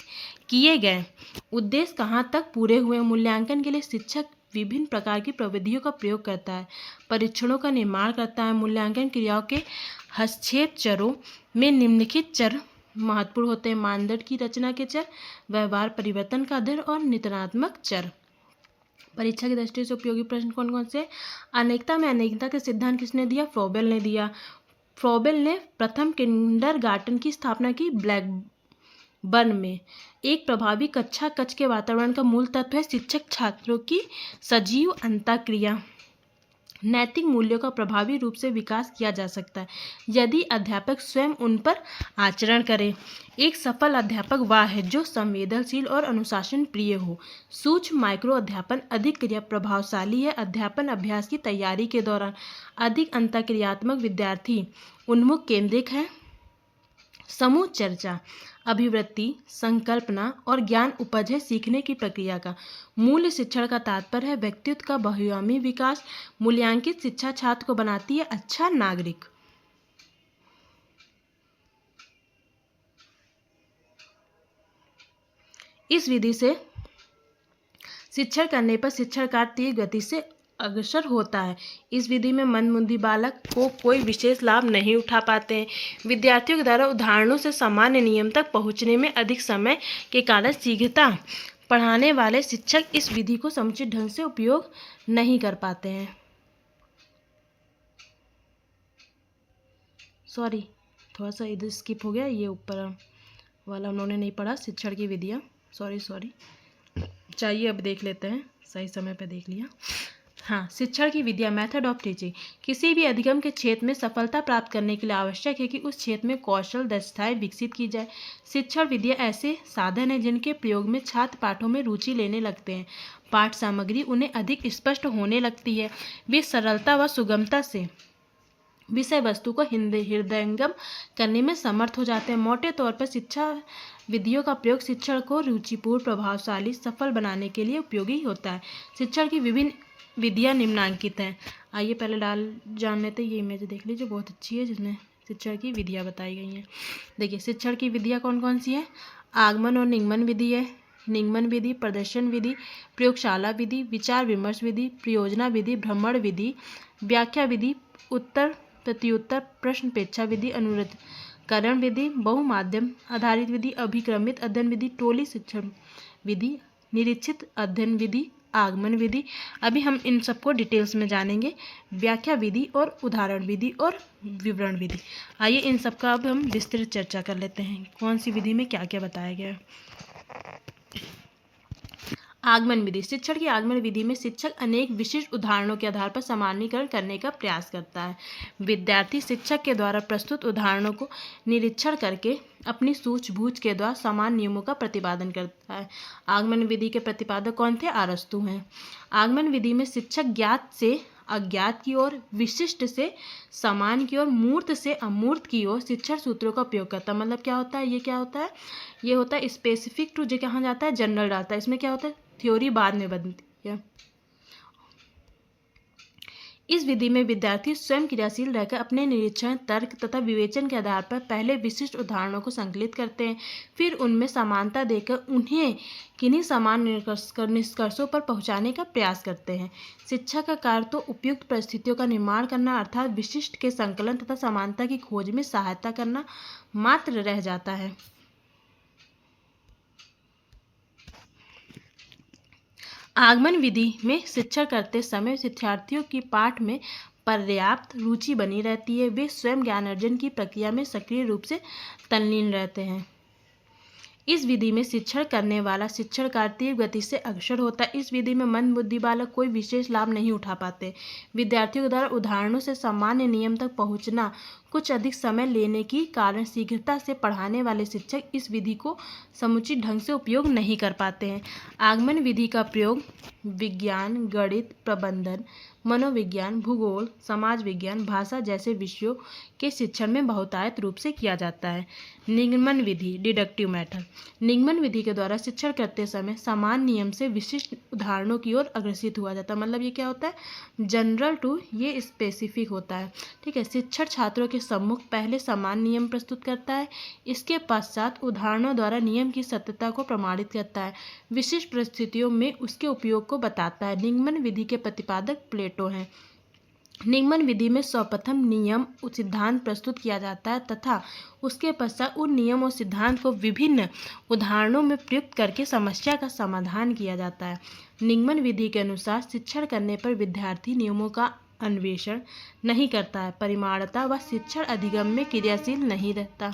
किए गए उद्देश्य कहाँ तक पूरे हुए। मूल्यांकन के लिए शिक्षक विभिन्न प्रकार की प्रविधियों का प्रयोग करता है, परीक्षणों का निर्माण करता है। मूल्यांकन क्रियाओं के हस्तक्षेप चरों में निम्नलिखित चर महत्वपूर्ण होते हैं: मानदंड की रचना के चर, व्यवहार परिवर्तन का दर और नियतात्मक चर। परीक्षा की दृष्टि से उपयोगी प्रश्न कौन कौन से? अनेकता में अनेकता के सिद्धांत किसने दिया? फ्रोबेल ने दिया। फ्रोबेल ने प्रथम किंडरगार्टन की स्थापना की ब्लैकबर्न में। एक प्रभावी कक्षा कक्ष के वातावरण का मूल तत्व है शिक्षक छात्रों की सजीव अंतःक्रिया। नैतिक मूल्यों का प्रभावी रूप से विकास किया जा सकता है यदि अध्यापक स्वयं उन पर आचरण करे। एक सफल अध्यापक वह है जो संवेदनशील और अनुशासन प्रिय हो। सूक्ष्म माइक्रो अध्यापन अधिक क्रिया प्रभावशाली है। अध्यापन अभ्यास की तैयारी के दौरान अधिक अंतःक्रियात्मक विद्यार्थी उन्मुख केंद्रित है। समूह चर्चा, अभिवृत्ति, संकल्पना और ज्ञान उपज है सीखने की प्रक्रिया का। मूल्य शिक्षण का तात्पर्य है व्यक्तित्व का बहुआयामी विकास। मूल्यांकित शिक्षा छात्र को बनाती है अच्छा नागरिक। इस विधि से शिक्षण करने पर शिक्षण कार्य तेज गति से अग्रसर होता है। इस विधि में मंदबुद्धि बालक को कोई विशेष लाभ नहीं उठा पाते हैं। विद्यार्थियों के द्वारा उदाहरणों से सामान्य नियम तक पहुंचने में अधिक समय के कारण शीघ्रता पढ़ाने वाले शिक्षक इस विधि को समुचित ढंग से उपयोग नहीं कर पाते हैं। सॉरी, थोड़ा सा इधर स्किप हो गया, ये ऊपर वाला उन्होंने नहीं पढ़ा, शिक्षण की विधियाँ। सॉरी चाहिए, अब देख लेते हैं, सही समय पे देख लिया। हाँ, शिक्षण की विधियाँ, मेथड ऑफ टीचिंग। किसी भी अधिगम के क्षेत्र में सफलता प्राप्त करने के लिए आवश्यक है कि उस क्षेत्र में कौशल दक्षताएं विकसित की जाए। शिक्षण विधियाँ ऐसे साधन हैं जिनके प्रयोग में छात्र पाठों में रुचि लेने लगते हैं। पाठ सामग्री उन्हें अधिक स्पष्ट होने लगती है। वे सरलता व सुगमता से विषय वस्तु को हृदयंगम करने में समर्थ हो जाते हैं। मोटे तौर पर शिक्षा विधियों का प्रयोग शिक्षण को रुचिपूर्ण, प्रभावशाली, सफल बनाने के लिए उपयोगी होता है। शिक्षण की विभिन्न विधियाँ निम्नांकित हैं। आइए पहले जान लेते हैं। ये इमेज देख लीजिए, बहुत अच्छी है, जिसमें शिक्षण की विधियाँ बताई गई हैं। देखिए, शिक्षण की विधियाँ कौन कौन सी हैं? आगमन और निगमन विधि है, निगमन विधि, प्रदर्शन विधि, प्रयोगशाला विधि, विचार विमर्श विधि, प्रयोजना विधि, भ्रमण विधि, व्याख्या विधि, उत्तर प्रत्युत्तर प्रश्नपेक्षा विधि, अनुकरण विधि, बहुमाध्यम आधारित विधि, अभिक्रमित अध्ययन विधि, टोली शिक्षण विधि, निरीक्षित अध्ययन विधि, आगमन विधि। अभी हम इन सबको डिटेल्स में जानेंगे। व्याख्या विधि और उदाहरण विधि और विवरण विधि। आइए इन सब का अब हम विस्तृत चर्चा कर लेते हैं, कौन सी विधि में क्या क्या बताया गया है। आगमन विधि। शिक्षण की आगमन विधि में शिक्षक अनेक विशिष्ट उदाहरणों के आधार पर सामान्यीकरण करने का प्रयास करता है। विद्यार्थी शिक्षक के द्वारा प्रस्तुत उदाहरणों को निरीक्षण करके अपनी सूझबूझ के द्वारा समान नियमों का प्रतिपादन करता है। आगमन विधि के प्रतिपादक कौन थे? अरस्तु हैं। आगमन विधि में शिक्षक ज्ञात से अज्ञात की ओर, विशिष्ट से समान की ओर, मूर्त से अमूर्त की ओर शिक्षण सूत्रों का उपयोग करता है। मतलब क्या होता है? ये क्या होता है? ये होता है स्पेसिफिक टू, जो कहाँ जाता है? जनरल डालता है। इसमें क्या होता है? थ्योरी बाद में बनती है। इस विधि में विद्यार्थी स्वयं क्रियाशील रहकर अपने निरीक्षण, तर्क तथा विवेचन के आधार पर पहले विशिष्ट उदाहरणों को संकलित करते हैं, फिर उनमें समानता देकर उन्हें किन्हीं समान निष्कर्षों पर पहुंचाने का प्रयास करते हैं। शिक्षा का कार्य तो उपयुक्त परिस्थितियों का निर्माण करना अर्थात विशिष्ट के संकलन तथा समानता की खोज में सहायता करना मात्र रह जाता है। आगमन विधि में शिक्षण करते समय शिक्षार्थियों की पाठ में पर्याप्त रुचि बनी रहती है। वे स्वयं ज्ञान अर्जन की प्रक्रिया में सक्रिय रूप से तल्लीन रहते हैं। इस विधि में शिक्षण करने वाला शिक्षण कार्य तीव्र गति से अग्रसर होता है। इस विधि में मंद बुद्धि बालक कोई विशेष लाभ नहीं उठा पाते। विद्यार्थियों के द्वारा उदाहरणों से सामान्य नियम तक पहुंचना कुछ अधिक समय लेने के कारण शीघ्रता से पढ़ाने वाले शिक्षक इस विधि को समुचित ढंग से उपयोग नहीं कर पाते हैं। आगमन विधि का प्रयोग विज्ञान, गणित, प्रबंधन, मनोविज्ञान, भूगोल, समाज विज्ञान, भाषा जैसे विषयों के शिक्षण में बहुतायत रूप से किया जाता है। निगमन विधि, डिडक्टिव मेथड। निगमन विधि के द्वारा शिक्षण करते समय समान नियम से विशिष्ट उदाहरणों की ओर अग्रसित हुआ जाता है। मतलब ये क्या होता है? जनरल टू ये स्पेसिफिक होता है। ठीक है। शिक्षण छात्रों के सम्मुख पहले समान नियम प्रस्तुत करता है, इसके पश्चात उदाहरणों द्वारा नियम की सत्यता को प्रमाणित करता है, विशिष्ट परिस्थितियों में उसके उपयोग को बताता है। निगमन विधि के प्रतिपादक प्लेटो हैं। निगमन विधि में सर्वप्रथम नियम सिद्धांत प्रस्तुत किया जाता है तथा उसके पश्चात उन नियम और सिद्धांत को विभिन्न उदाहरणों में प्रयुक्त करके समस्या का समाधान किया जाता है। निगमन विधि के अनुसार शिक्षण करने पर विद्यार्थी नियमों का अन्वेषण नहीं करता है, परिमाणता व शिक्षण अधिगम में क्रियाशील नहीं रहता,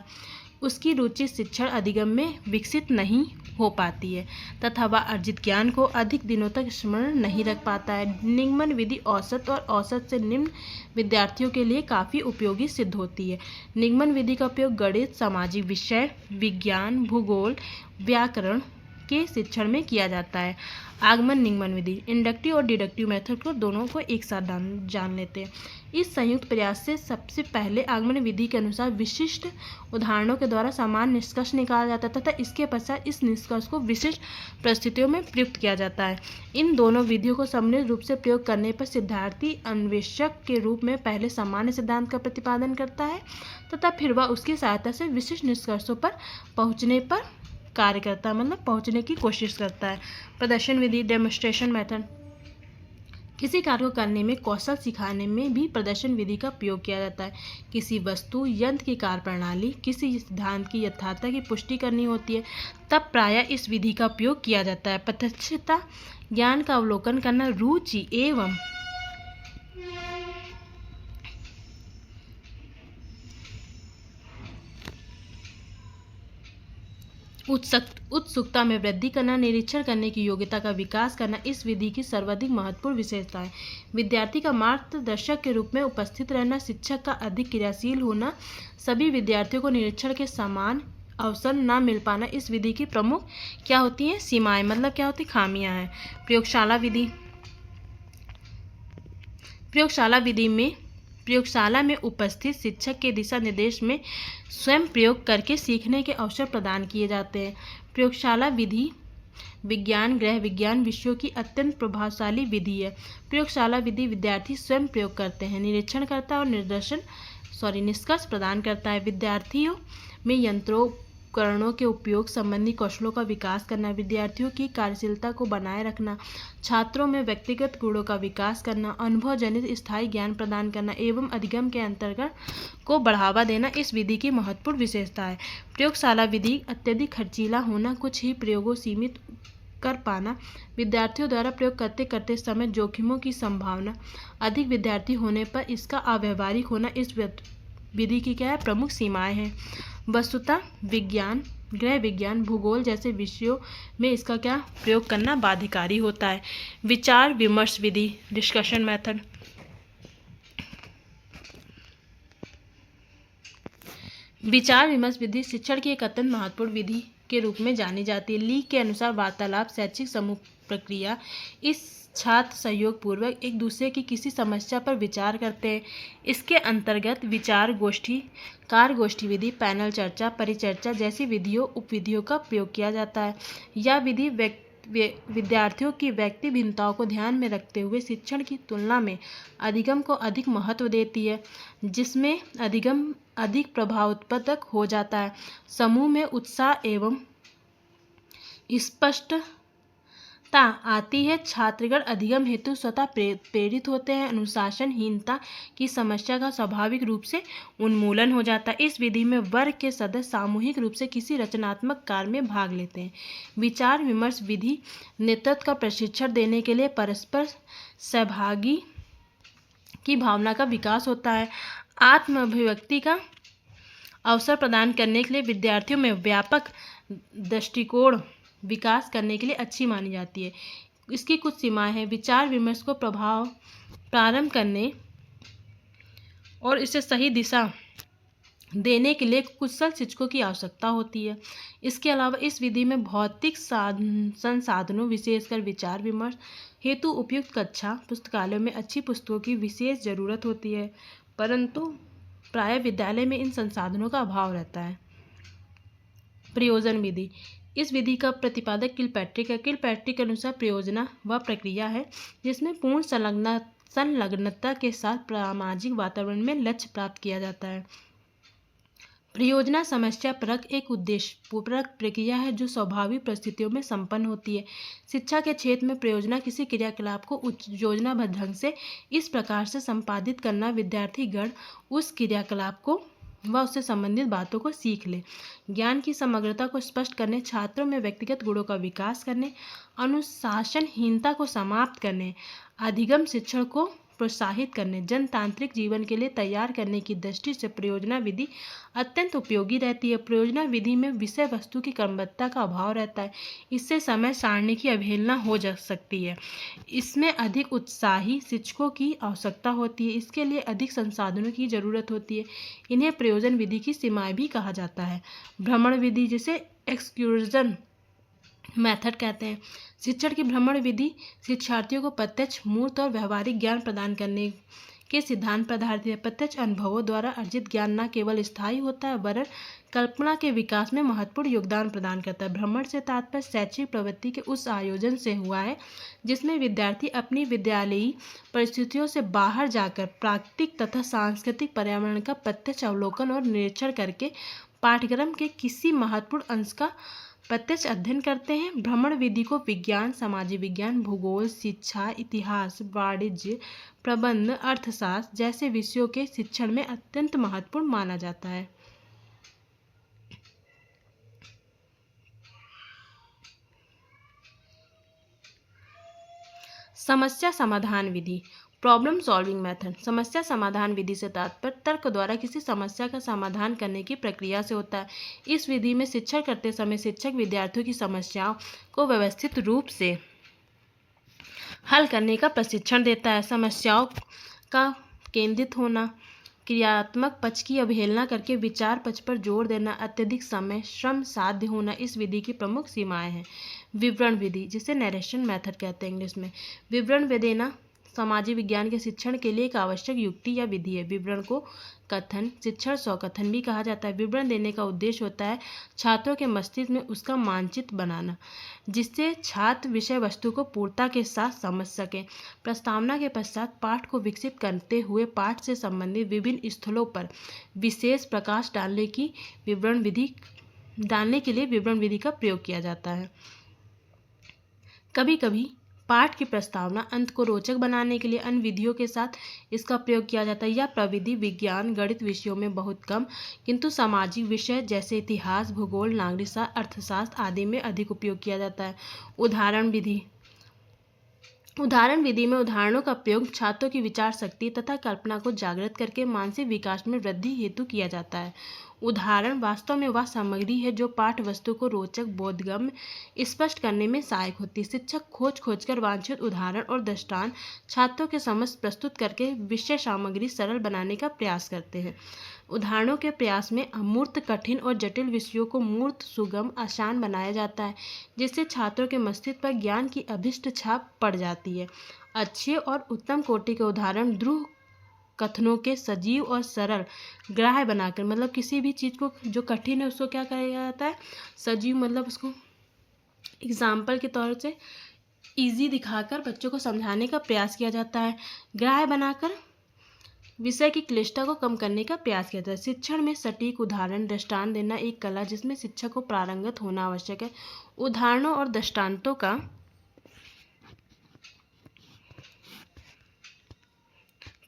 उसकी रुचि शिक्षण अधिगम में विकसित नहीं हो पाती है तथा वह अर्जित ज्ञान को अधिक दिनों तक स्मरण नहीं रख पाता है। निगमन विधि औसत और औसत से निम्न विद्यार्थियों के लिए काफ़ी उपयोगी सिद्ध होती है। निगमन विधि का उपयोग गणित, सामाजिक विषय, विज्ञान, भूगोल, व्याकरण के शिक्षण में किया जाता है। आगमन निगमन विधि, इंडक्टिव और डिडक्टिव मेथड को दोनों को एक साथ जान लेते हैं। इस संयुक्त प्रयास से सबसे पहले आगमन विधि के अनुसार विशिष्ट उदाहरणों के द्वारा समान निष्कर्ष निकाला जाता है तथा इसके पश्चात इस निष्कर्ष को विशिष्ट परिस्थितियों में प्रयुक्त किया जाता है। इन दोनों विधियों को सम्मिलित रूप से प्रयोग करने पर शिक्षार्थी अन्वेषक के रूप में पहले सामान्य सिद्धांत का प्रतिपादन करता है तथा फिर वह उसकी सहायता से विशिष्ट निष्कर्षों पर पहुँचने पर कार्य करता है, मतलब पहुंचने की कोशिश करता है। प्रदर्शन विधि, डेमोन्स्ट्रेशन मेथड। किसी कार्य को करने में कौशल सिखाने में भी प्रदर्शन विधि का प्रयोग किया जाता है। किसी वस्तु, यंत्र की कार्यप्रणाली, किसी सिद्धांत की यथार्थता की पुष्टि करनी होती है तब प्रायः इस विधि का प्रयोग किया जाता है। प्रत्यक्षता, ज्ञान का अवलोकन करना, रुचि एवं उत्सुकता में वृद्धि करना, निरीक्षण करने की योग्यता का विकास करना इस विधि की सर्वाधिक महत्वपूर्ण विशेषता है। विद्यार्थी का मार्गदर्शक के रूप में उपस्थित रहना, शिक्षक का अधिक क्रियाशील होना, सभी विद्यार्थियों को निरीक्षण के समान अवसर न मिल पाना इस विधि की प्रमुख क्या होती हैं? सीमाएं, मतलब क्या होती? खामियां हैं। प्रयोगशाला विधि। प्रयोगशाला में उपस्थित शिक्षक के दिशा निर्देश में स्वयं प्रयोग करके सीखने के अवसर प्रदान किए जाते हैं। प्रयोगशाला विधि विज्ञान, गृह विज्ञान विषयों की अत्यंत प्रभावशाली विधि है। प्रयोगशाला विधि विद्यार्थी स्वयं प्रयोग करते हैं, निरीक्षण करता है और निष्कर्ष प्रदान करता है। विद्यार्थियों में यंत्रोपकरणों के उपयोग संबंधी कौशलों का विकास करना, विद्यार्थियों की कार्यशीलता को बनाए रखना, छात्रों में व्यक्तिगत गुणों का विकास करना, अनुभव जनित स्थायी ज्ञान प्रदान करना एवं अधिगम के अंतर्गत को बढ़ावा देना इस विधि की महत्वपूर्ण विशेषता है। प्रयोगशाला विधि अत्यधिक खर्चीला होना, कुछ ही प्रयोगों सीमित कर पाना, विद्यार्थियों द्वारा प्रयोग करते करते समय जोखिमों की संभावना, अधिक विद्यार्थी होने पर इसका अव्यावहारिक होना इस विधि की क्या है? प्रमुख सीमाएं हैं। वस्तुतः विज्ञान गृह विज्ञान, भूगोल जैसे विषयों में इसका क्या प्रयोग करना बाध्यकारी होता है। विचार विमर्श विधि, डिस्कशन मेथड। विचार विमर्श विधि शिक्षण की एक अत्यंत महत्वपूर्ण विधि के रूप में जानी जाती है। ली के अनुसार वार्तालाप शैक्षिक समूह प्रक्रिया इस छात्र सहयोग पूर्वक एक दूसरे की किसी समस्या पर विचार करते हैं। इसके अंतर्गत विचार गोष्ठी, कार्य गोष्ठी विधि, पैनल चर्चा, परिचर्चा जैसी विधियों उपविधियों का प्रयोग किया जाता है। यह विधि विद्यार्थियों की व्यक्ति भिन्नताओं को ध्यान में रखते हुए शिक्षण की तुलना में अधिगम को अधिक महत्व देती है, जिसमें अधिगम अधिक प्रभावोत्पादक हो जाता है। समूह में उत्साह एवं स्पष्टता आती है। छात्रगण अधिगम हेतु स्वतः प्रेरित होते हैं। अनुशासनहीनता की समस्या का स्वाभाविक रूप से उन्मूलन हो जाता है। इस विधि में वर्ग के सदस्य सामूहिक रूप से किसी रचनात्मक कार्य में भाग लेते हैं। विचार विमर्श विधि नेतृत्व का प्रशिक्षण देने के लिए परस्पर सहभागी की भावना का विकास होता है। आत्म अभिव्यक्ति का अवसर प्रदान करने के लिए विद्यार्थियों में व्यापक दृष्टिकोण विकास करने के लिए अच्छी मानी जाती है। इसकी कुछ सीमाएं हैं। विचार विमर्श को प्रारंभ करने और इसे सही दिशा देने के लिए कुशल शिक्षकों की आवश्यकता होती है। इसके अलावा इस विधि में भौतिक संसाधनों विशेषकर विचार विमर्श हेतु उपयुक्त कक्षा पुस्तकालयों में अच्छी पुस्तकों की विशेष ज़रूरत होती है, परंतु प्रायः विद्यालय में इन संसाधनों का अभाव रहता है। प्रयोजन विधि, इस विधि का प्रतिपादक किलपैट्रिक है। किलपैट्रिक के अनुसार प्रयोजना वह प्रक्रिया है जिसमें पूर्ण संलग्नता के साथ सामाजिक वातावरण में लक्ष्य प्राप्त किया जाता है। प्रयोजना समस्या परक एक उद्देश्यपूर्वक प्रक्रिया है जो स्वाभाविक परिस्थितियों में संपन्न होती है। शिक्षा के क्षेत्र में प्रयोजना किसी क्रियाकलाप को योजनाबद्ध ढंग से इस प्रकार से संपादित करना विद्यार्थीगण उस क्रियाकलाप को व उससे संबंधित बातों को सीख ले, ज्ञान की समग्रता को स्पष्ट करने, छात्रों में व्यक्तिगत गुणों का विकास करने, अनुशासनहीनता को समाप्त करने, अधिगम शिक्षण को प्रोत्साहित करने, जनतांत्रिक जीवन के लिए तैयार करने की दृष्टि से प्रयोजना विधि अत्यंत उपयोगी रहती है। प्रयोजना विधि में विषय वस्तु की क्रमबद्धता का अभाव रहता है। इससे समय सारणी की अवहेलना हो जा सकती है। इसमें अधिक उत्साही शिक्षकों की आवश्यकता होती है। इसके लिए अधिक संसाधनों की जरूरत होती है। इन्हें प्रयोजन विधि की सीमाएं भी कहा जाता है। भ्रमण विधि, जिसे एक्सक्लूजन मेथड कहते हैं। शिक्षण की भ्रमण विधि शिक्षार्थियों को प्रत्यक्ष, मूर्त और व्यवहारिक ज्ञान प्रदान करने के सिद्धांत पर आधारित है। प्रत्यक्ष अनुभवों द्वारा अर्जित ज्ञान न केवल स्थायी होता है वरन कल्पना के विकास में महत्वपूर्ण योगदान प्रदान करता है। भ्रमण से तात्पर्य शैक्षिक प्रवृत्ति के उस आयोजन से हुआ है जिसमें विद्यार्थी अपनी विद्यालयी परिस्थितियों से बाहर जाकर प्राकृतिक तथा सांस्कृतिक पर्यावरण का प्रत्यक्ष अवलोकन और निरीक्षण करके पाठ्यक्रम के किसी महत्वपूर्ण अंश का प्रत्यक्ष अध्ययन करते हैं। भ्रमण विधि को विज्ञान, सामाजिक विज्ञान, भूगोल, शिक्षा, इतिहास, वाणिज्य, प्रबंध, अर्थशास्त्र जैसे विषयों के शिक्षण में अत्यंत महत्वपूर्ण माना जाता है। समस्या समाधान विधि, प्रॉब्लम सॉल्विंग मेथड। समस्या समाधान विधि से तात्पर्य तर्क द्वारा किसी समस्या का समाधान करने की प्रक्रिया से होता है। इस विधि में शिक्षण करते समय शिक्षक विद्यार्थियों की समस्याओं को व्यवस्थित रूप से हल करने का प्रशिक्षण देता है। समस्याओं का केंद्रित होना, क्रियात्मक पक्ष की अवहेलना करके विचार पक्ष पर जोर देना, अत्यधिक समय श्रम साध्य होना इस विधि की प्रमुख सीमाएं हैं। विवरण विधि, जिसे नरेशन मेथड कहते हैं इंग्लिश में। विवरण देना सामाजिक विज्ञान के शिक्षण के लिए एक आवश्यक युक्ति या विधि है। विवरण को कथन, शिक्षण स्वकथन भी कहा जाता है। विवरण देने का उद्देश्य होता है छात्रों के मस्तिष्क में उसका मानचित्र बनाना, जिससे छात्र विषय वस्तु को पूर्णता के साथ समझ सकें। प्रस्तावना के पश्चात पाठ को विकसित करते हुए पाठ से संबंधित विभिन्न स्थलों पर विशेष प्रकाश डालने के लिए विवरण विधि का प्रयोग किया जाता है। कभी कभी पाठ की प्रस्तावना अंत को रोचक बनाने के लिए अन्य विधियों के साथ इसका प्रयोग किया जाता है। यह प्रविधि विज्ञान, गणित विषयों में बहुत कम, किंतु सामाजिक विषय जैसे इतिहास, भूगोल, नागरिक शास्त्र, अर्थशास्त्र आदि में अधिक उपयोग किया जाता है। उदाहरण विधि में उदाहरणों का प्रयोग छात्रों की विचार शक्ति तथा कल्पना को जागृत करके मानसिक विकास में वृद्धि हेतु किया जाता है। उदाहरण वास्तव में वह सामग्री है जो पाठ वस्तु को रोचक, बोधगम्य, स्पष्ट करने में सहायक होती है। शिक्षक खोज कर वांछित उदाहरण और दृष्टांत छात्रों के समक्ष प्रस्तुत करके विषय सामग्री सरल बनाने का प्रयास करते हैं। उदाहरणों के प्रयास में अमूर्त, कठिन और जटिल विषयों को मूर्त, सुगम, आसान बनाया जाता है, जिससे छात्रों के मस्तिष्क पर ज्ञान की अभिष्ट छाप पड़ जाती है। अच्छे और उत्तम कोटि के उदाहरण ध्रुव कथनों के सजीव और सरल ग्राह्य बनाकर, मतलब किसी भी चीज़ को जो कठिन है उसको क्या किया जाता है, सजीव, मतलब उसको एग्जाम्पल के तौर से इजी दिखाकर बच्चों को समझाने का प्रयास किया जाता है। ग्राह्य बनाकर विषय की क्लिष्टता को कम करने का प्रयास किया जाता है। शिक्षण में सटीक उदाहरण, दृष्टांत देना एक कला जिसमें शिक्षक को पारंगत होना आवश्यक है। उदाहरणों और दृष्टांतों का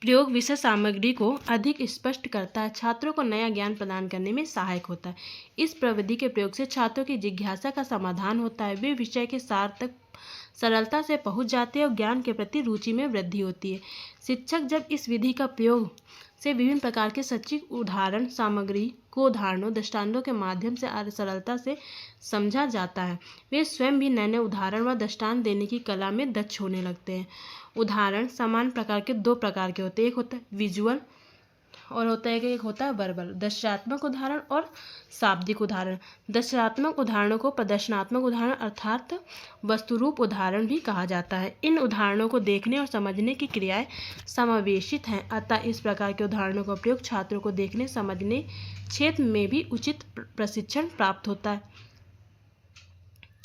प्रयोग विषय सामग्री को अधिक स्पष्ट करता है, छात्रों को नया ज्ञान प्रदान करने में सहायक होता है। इस प्रविधि के प्रयोग से छात्रों की जिज्ञासा का समाधान होता है, वे विषय के सार तक सरलता से पहुंच जाते हैं और ज्ञान के प्रति रुचि में वृद्धि होती है। शिक्षक जब इस विधि का प्रयोग से विभिन्न प्रकार के सचिव उदाहरण सामग्री को उदाहरणों, दृष्टांतों के माध्यम से सरलता से समझा जाता है, वे स्वयं भी नए नए उदाहरण व दृष्टांत देने की कला में दक्ष होने लगते हैं। उदाहरण समान प्रकार के दो प्रकार के होते हैं, एक होता है विजुअल और एक होता है वर्बल। दृश्यात्मक उदाहरण और शाब्दिक उदाहरण। दृश्यात्मक उदाहरणों को प्रदर्शनात्मक उदाहरण अर्थात वस्तुरूप उदाहरण भी कहा जाता है। इन उदाहरणों को देखने और समझने की क्रियाएं समावेशित हैं, अतः इस प्रकार के उदाहरणों का प्रयोग छात्रों को देखने समझने क्षेत्र में भी उचित प्रशिक्षण प्राप्त होता है।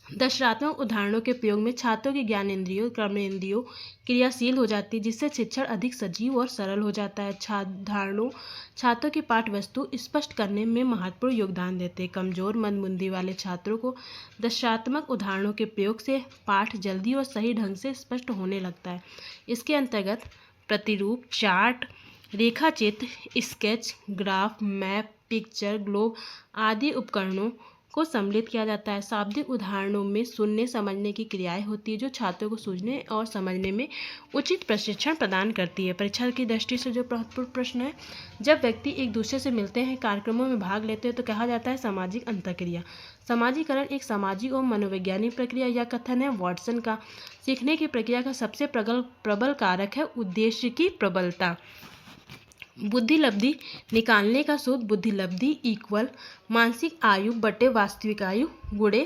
दर्शनात्मक उदाहरणों के प्रयोग में छात्रों की ज्ञानेंद्रियों, कर्मेंद्रियों क्रियाशील हो जाती है, जिससे शिक्षण अधिक सजीव और सरल हो जाता है। उदाहरणों छात्रों की पाठ वस्तु स्पष्ट करने में महत्वपूर्ण योगदान देते हैं। कमजोर मंदबुद्धि वाले छात्रों को दर्शनात्मक उदाहरणों के प्रयोग से पाठ जल्दी और सही ढंग से स्पष्ट होने लगता है। इसके अंतर्गत प्रतिरूप, चार्ट, रेखाचित्र, sketch, graph, map, picture, globe आदि उपकरणों को सम्मिलित किया जाता है। शाब्दिक उदाहरणों में सुनने समझने की क्रियाएं होती है, जो छात्रों को सूझने और समझने में उचित प्रशिक्षण प्रदान करती है। परीक्षा की दृष्टि से जो महत्वपूर्ण प्रश्न है, जब व्यक्ति एक दूसरे से मिलते हैं, कार्यक्रमों में भाग लेते हैं, तो कहा जाता है सामाजिक अंतःक्रिया। सामाजिकरण एक सामाजिक और मनोवैज्ञानिक प्रक्रिया या कथन है। वॉटसन का सीखने की प्रक्रिया का सबसे प्रबल कारक है उद्देश्य की प्रबलता। बुद्धि लब्धि निकालने का सूत्र बुद्धि लब्धि इक्वल मानसिक आयु बटे वास्तविक आयु गुणे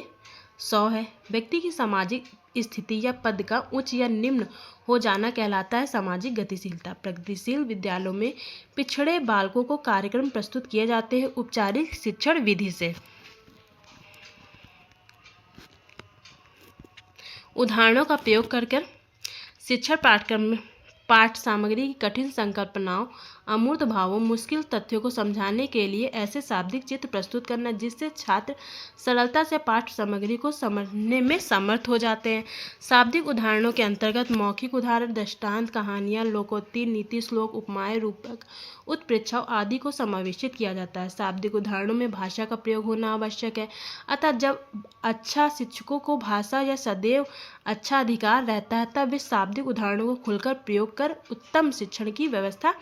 100 है। व्यक्ति की सामाजिक स्थिति या पद का उच्च या निम्न हो जाना कहलाता है सामाजिक गतिशीलता। प्रगतिशील विद्यालयों में पिछड़े बालकों को कार्यक्रम प्रस्तुत किए जाते हैं औपचारिक शिक्षण विधि से। उदाहरणों का प्रयोग कर शिक्षण पाठ्यक्रम में पाठ सामग्री की कठिन संकल्पनाओं, अमूर्त भावों, मुश्किल तथ्यों को समझाने के लिए ऐसे शाब्दिक चित्र प्रस्तुत करना जिससे छात्र सरलता से पाठ सामग्री को समझने में समर्थ हो जाते हैं। शाब्दिक उदाहरणों के अंतर्गत मौखिक उदाहरण, दृष्टांत, कहानियाँ, लोकोक्ति, नीति श्लोक, उपमाएं, रूपक, उत्प्रेक्षाओं आदि को समावेशित किया जाता है। शाब्दिक उदाहरणों में भाषा का प्रयोग होना आवश्यक है, अतः जब अच्छा शिक्षकों को भाषा या सदैव अच्छा अधिकार रहता है, तब वे शाब्दिक उदाहरणों को खुलकर प्रयोग कर उत्तम शिक्षण की व्यवस्था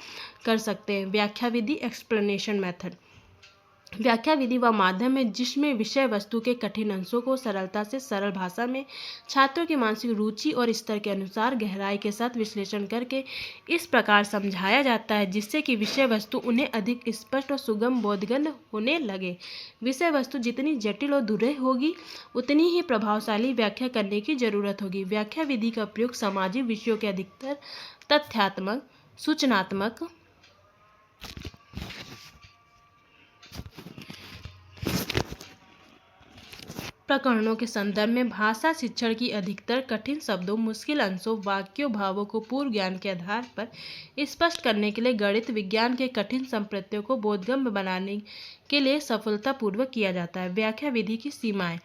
कर सकते हैं। व्याख्या विधि, एक्सप्लेनेशन मेथड। व्याख्या विधि वह माध्यम है जिसमें विषय वस्तु के कठिन अंशों को सरलता से सरल भाषा में छात्रों की मानसिक रुचि और स्तर के अनुसार गहराई के साथ विश्लेषण करके इस प्रकार समझाया जाता है जिससे कि विषय वस्तु उन्हें अधिक स्पष्ट और सुगम बोधगम्य होने लगे। विषय वस्तु जितनी जटिल और दुरूह होगी, उतनी ही प्रभावशाली व्याख्या करने की जरूरत होगी। व्याख्या विधि का प्रयोग सामाजिक विषयों के अधिकतर तथ्यात्मक, सूचनात्मक, प्रकरणों के संदर्भ में भाषा शिक्षण की अधिकतर कठिन शब्दों, मुश्किल अंशों, वाक्यों, भावों को पूर्व ज्ञान के आधार पर स्पष्ट करने के लिए गणित विज्ञान के कठिन संप्रत्यों को बोधगम्य बनाने के लिए सफलतापूर्वक किया जाता है। व्याख्या विधि की सीमाएं।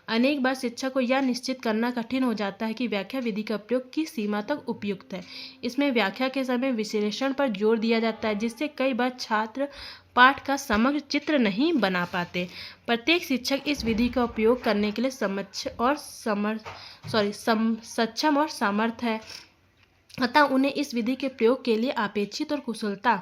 अनेक बार शिक्षक को यह निश्चित करना कठिन हो जाता है कि व्याख्या विधि का प्रयोग किस सीमा तक उपयुक्त है। इसमें व्याख्या के समय विश्लेषण पर जोर दिया जाता है, जिससे कई बार छात्र पाठ का समग्र चित्र नहीं बना पाते। प्रत्येक शिक्षक इस विधि का उपयोग करने के लिए सक्षम और समर्थ है, अतः उन्हें इस विधि के प्रयोग के लिए अपेक्षित और कुशलता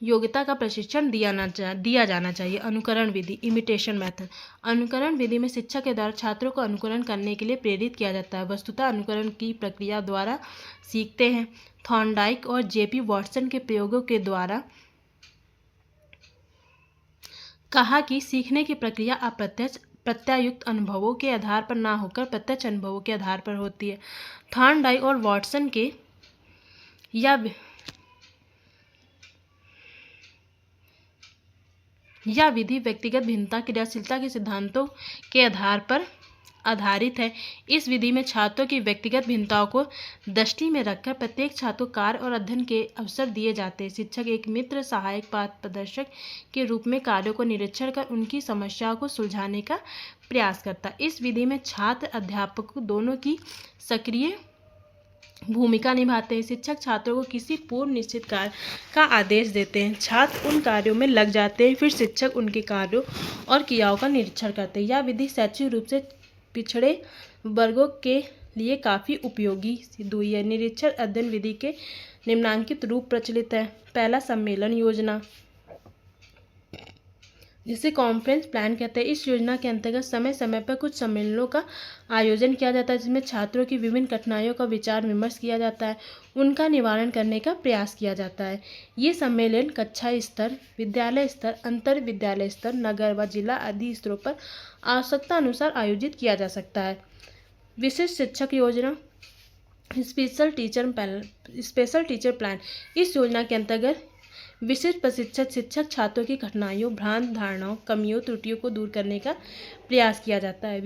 योग्यता का प्रशिक्षण दिया जाना चाहिए। अनुकरण विधि, इमिटेशन मेथड। अनुकरण विधि में शिक्षक के द्वारा छात्रों को अनुकरण करने के लिए प्रेरित किया जाता है। वस्तुतः अनुकरण की प्रक्रिया द्वारा सीखते हैं। थॉर्नडाइक और जेपी वाटसन के प्रयोगों के द्वारा कहा कि सीखने की प्रक्रिया अप्रत्यक्ष प्रत्यायुक्त अनुभवों के आधार पर ना होकर प्रत्यक्ष अनुभवों के आधार पर होती है। थॉर्नडाइक और वाटसन के यह विधि व्यक्तिगत भिन्नता क्रियाशीलता के सिद्धांतों के आधार पर आधारित है। इस विधि में छात्रों की व्यक्तिगत भिन्नताओं को दृष्टि में रखकर प्रत्येक छात्र को कार्य और अध्ययन के अवसर दिए जाते हैं। शिक्षक एक मित्र, सहायक, पथ प्रदर्शक के रूप में कार्यों को निरीक्षण कर उनकी समस्याओं को सुलझाने का प्रयास करता है। इस विधि में छात्र अध्यापक दोनों की सक्रिय भूमिका निभाते हैं। शिक्षक छात्रों को किसी पूर्व निश्चित कार्य का आदेश देते हैं, छात्र उन कार्यों में लग जाते हैं, फिर शिक्षक उनके कार्यों और क्रियाओं का निरीक्षण करते हैं। यह विधि शैक्षिक रूप से पिछड़े वर्गों के लिए काफ़ी उपयोगी सिद्ध हुई है। निरीक्षण अध्ययन विधि के निम्नांकित रूप प्रचलित है। पहला, सम्मेलन योजना, जिसे कॉन्फ्रेंस प्लान कहते हैं। इस योजना के अंतर्गत समय समय पर कुछ सम्मेलनों का आयोजन किया जाता है, जिसमें छात्रों की विभिन्न कठिनाइयों का विचार विमर्श किया जाता है, उनका निवारण करने का प्रयास किया जाता है। ये सम्मेलन कक्षा स्तर, विद्यालय स्तर, अंतर विद्यालय स्तर, नगर व जिला आदि स्तरों पर आवश्यकता अनुसार आयोजित किया जा सकता है। विशिष्ट शिक्षक योजना, स्पेशल टीचर प्लान। इस योजना के अंतर्गत विशिष्ट प्रशिक्षित शिक्षक छात्रों की कठिनाइयों, भ्रांत धारणाओं, कमियों, त्रुटियों को दूर करने का प्रयास किया जाता है।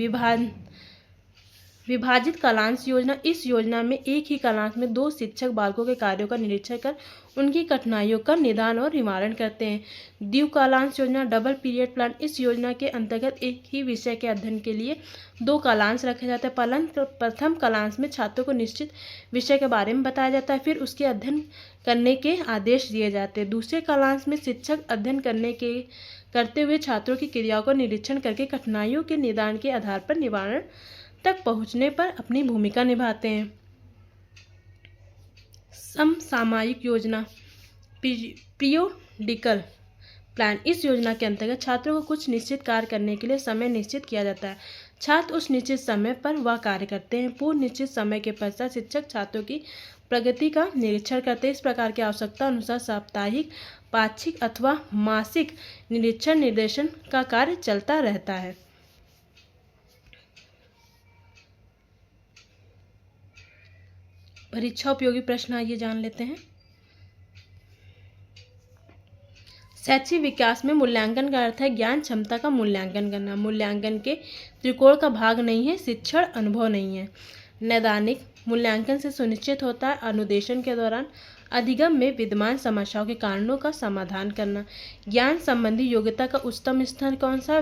विभाजित कालांश योजना। इस योजना में एक ही कालांश में 2 शिक्षक बालकों के कार्यों का निरीक्षण कर उनकी कठिनाइयों का निदान और निवारण करते हैं। द्विकालांश योजना, डबल पीरियड प्लान। इस योजना के अंतर्गत एक ही विषय के अध्ययन के लिए 2 कालांश रखे जाते हैं। प्रथम कालांश में छात्रों को निश्चित विषय के बारे में बताया जाता है, फिर उसके अध्ययन करने के आदेश दिए जाते हैं। दूसरे कालांश में शिक्षक अध्ययन करते हुए छात्रों की क्रियाओं का निरीक्षण करके कठिनाइयों के निदान के आधार पर निवारण तक पहुंचने पर अपनी भूमिका निभाते हैं। समसामयिक योजना, पीरियोडिकल प्लान। इस योजना के अंतर्गत छात्रों को कुछ निश्चित कार्य करने के लिए समय निश्चित किया जाता है। छात्र उस निश्चित समय पर वह कार्य करते हैं। पूर्व निश्चित समय के पश्चात शिक्षक छात्रों की प्रगति का निरीक्षण करते हैं। इस प्रकार की आवश्यकता अनुसार साप्ताहिक, पाक्षिक अथवा मासिक निरीक्षण निर्देशन का कार्य चलता रहता है। परीक्षा उपयोगी प्रश्न आइए जान लेते हैं। शैक्षिक विकास में मूल्यांकन का अर्थ है ज्ञान क्षमता का मूल्यांकन करना। मूल्यांकन के त्रिकोण का भाग नहीं है, शिक्षण अनुभव नहीं है। नैदानिक मूल्यांकन से सुनिश्चित होता है अनुदेशन के दौरान अधिगम में विद्यमान समस्याओं के कारणों का समाधान करना। ज्ञान संबंधी योग्यता का उच्चतम स्तर कौन सा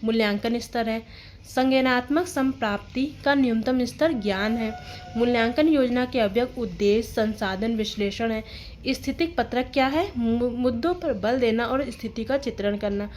मूल्यांकन स्तर है? संज्ञानात्मक संप्राप्ति का न्यूनतम स्तर ज्ञान है। मूल्यांकन योजना के अवयव उद्देश्य, संसाधन, विश्लेषण है। स्थितिक पत्रक क्या है? मुद्दों पर बल देना और स्थिति का चित्रण करना।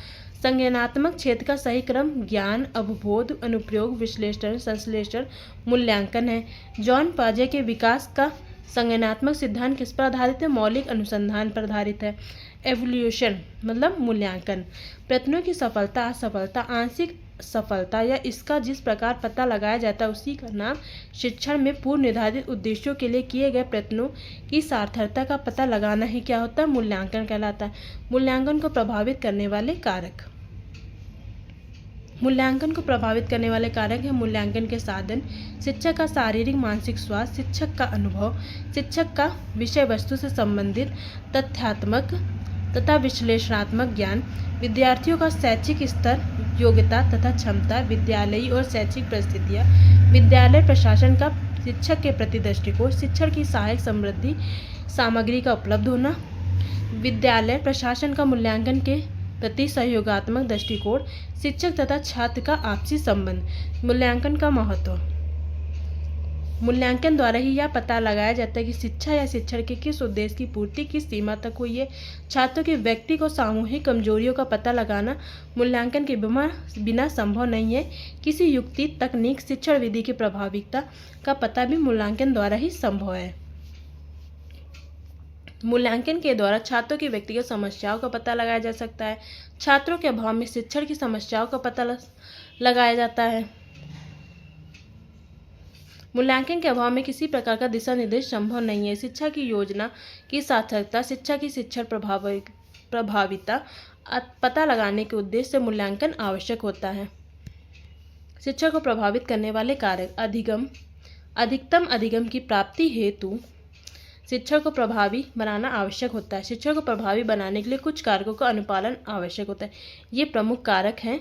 संज्ञानात्मक क्षेत्र का सही क्रम ज्ञान, अवबोध, अनुप्रयोग, विश्लेषण, संश्लेषण, मूल्यांकन है। जॉन पाजे के विकास का संज्ञानात्मक सिद्धांत किस पर आधारित है? मौलिक अनुसंधान पर आधारित है। एवोल्यूशन मतलब मूल्यांकन। प्रश्नों की सफलता, असफलता, आंशिक सफलता या इसका जिस प्रकार पता लगाया जाता है उसी का नाम शिक्षण में पूर्व निर्धारित उद्देश्यों के लिए किए गए प्रयत्नों की सार्थकता का पता लगाना ही क्या होता है? मूल्यांकन कहलाता है। मूल्यांकन को प्रभावित करने वाले कारक। मूल्यांकन को प्रभावित करने वाले कारक है मूल्यांकन के साधन, शिक्षक का शारीरिक मानसिक स्वास्थ्य, शिक्षक का अनुभव, शिक्षक का विषय वस्तु से संबंधित तथ्यात्मक तथा विश्लेषणात्मक ज्ञान, विद्यार्थियों का शैक्षिक स्तर, योग्यता तथा क्षमता, विद्यालयी और शैक्षिक परिस्थितियाँ, विद्यालय प्रशासन का शिक्षक के प्रति दृष्टिकोण, शिक्षण की सहायक समृद्धि सामग्री का उपलब्ध होना, विद्यालय प्रशासन का मूल्यांकन के प्रति सहयोगात्मक दृष्टिकोण, शिक्षक तथा छात्र का आपसी संबंध। मूल्यांकन का महत्व। मूल्यांकन द्वारा ही यह पता लगाया जाता है कि शिक्षा या शिक्षण के किस उद्देश्य की पूर्ति किस सीमा तक हुई है। छात्रों के व्यक्तिगत और सामूहिक कमजोरियों का पता लगाना मूल्यांकन के बिना संभव नहीं है। किसी युक्ति, तकनीक, शिक्षण विधि की प्रभाविकता का पता भी मूल्यांकन द्वारा ही संभव है। मूल्यांकन के द्वारा छात्रों की व्यक्तिगत समस्याओं का पता लगाया जा सकता है। छात्रों के अभाव में शिक्षण की समस्याओं का पता लगाया जाता है। मूल्यांकन के अभाव में किसी प्रकार का दिशा निर्देश संभव नहीं है। शिक्षा की योजना की सार्थकता, शिक्षा की शिक्षण प्रभाविता पता लगाने के उद्देश्य से मूल्यांकन आवश्यक होता है। शिक्षा को प्रभावित करने वाले कारक अधिकतम अधिगम की प्राप्ति हेतु शिक्षा को प्रभावी बनाना आवश्यक होता है। शिक्षा को प्रभावी बनाने के लिए कुछ कारकों का अनुपालन आवश्यक होता है। ये प्रमुख कारक हैं।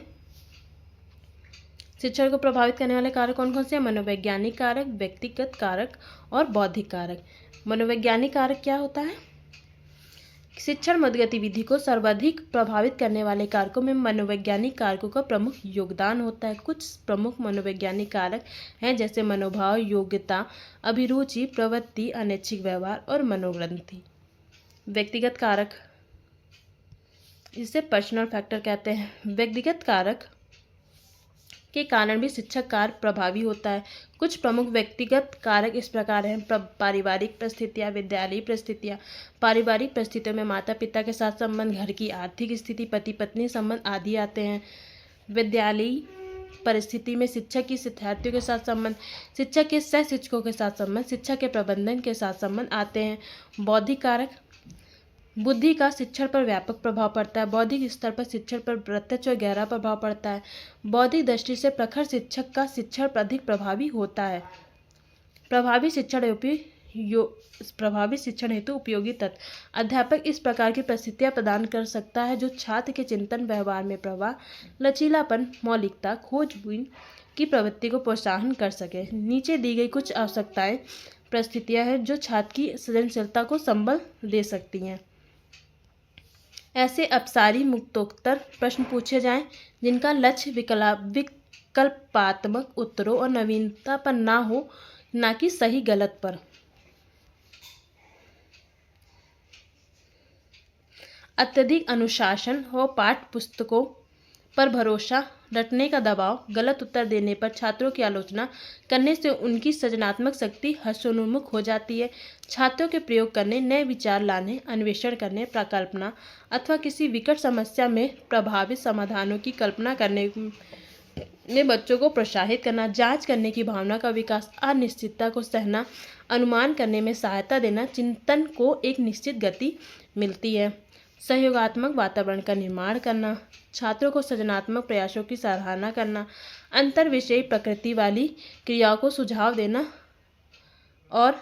शिक्षा को प्रभावित करने वाले कारक कौन कौन से हैं? मनोवैज्ञानिक कारक, व्यक्तिगत कारक और बौद्धिक कारक। मनोवैज्ञानिक कारक क्या होता है? शिक्षण गतिविधि को सर्वाधिक प्रभावित करने वाले कारकों में मनोवैज्ञानिक कारकों का प्रमुख योगदान होता है। कुछ प्रमुख मनोवैज्ञानिक कारक हैं जैसे मनोभाव, योग्यता, अभिरुचि, प्रवृत्ति, अनैच्छिक व्यवहार और मनोग्रंथि। व्यक्तिगत कारक, जिसे पर्सनल फैक्टर कहते हैं। व्यक्तिगत कारक के कारण भी शिक्षक कार्य प्रभावी होता है। कुछ प्रमुख व्यक्तिगत कारक इस प्रकार हैं। पारिवारिक परिस्थितियाँ, विद्यालयी परिस्थितियाँ। पारिवारिक परिस्थितियों में माता पिता के साथ संबंध, घर की आर्थिक स्थिति, पति पत्नी संबंध आदि आते हैं। विद्यालयी परिस्थिति में शिक्षक की शिक्षार्थियों के साथ संबंध, शिक्षक के सह शिक्षकों के साथ संबंध, शिक्षक के प्रबंधन के साथ संबंध आते हैं। बौद्धिक कारक, बुद्धि का शिक्षण पर व्यापक प्रभाव पड़ता है। बौद्धिक स्तर पर शिक्षण पर प्रत्यक्ष और गहरा प्रभाव पड़ता है। बौद्धिक दृष्टि से प्रखर शिक्षक का शिक्षण अधिक प्रभावी होता है। प्रभावी शिक्षण हेतु उपयोगी तत्व। अध्यापक इस प्रकार की परिस्थितियाँ प्रदान कर सकता है जो छात्र के चिंतन, व्यवहार में प्रवाह, लचीलापन, मौलिकता, खोजबीन की प्रवृत्ति को प्रोत्साहन कर सके। नीचे दी गई कुछ आवश्यकताएं परिस्थितियाँ हैं जो छात्र की सृजनशीलता को संबल दे सकती हैं। ऐसे अपसारी मुक्तोत्तर प्रश्न पूछे जाएं जिनका लक्ष्य विकल्पात्मक उत्तरों और नवीनता पर ना हो, ना कि सही गलत पर। अत्यधिक अनुशासन हो, पाठ्य पुस्तकों पर भरोसा, रटने का दबाव, गलत उत्तर देने पर छात्रों की आलोचना करने से उनकी सृजनात्मक शक्ति हर्षोन्मुख हो जाती है। छात्रों के प्रयोग करने, नए विचार लाने, अन्वेषण करने, प्रकल्पना अथवा किसी विकट समस्या में प्रभावित समाधानों की कल्पना करने में बच्चों को प्रोत्साहित करना, जांच करने की भावना का विकास, अनिश्चितता को सहना, अनुमान करने में सहायता देना, चिंतन को एक निश्चित गति मिलती है। सहयोगात्मक वातावरण का निर्माण करना, छात्रों को सृजनात्मक प्रयासों की सराहना करना, अंतर विषयी प्रकृति वाली क्रियाओं को सुझाव देना और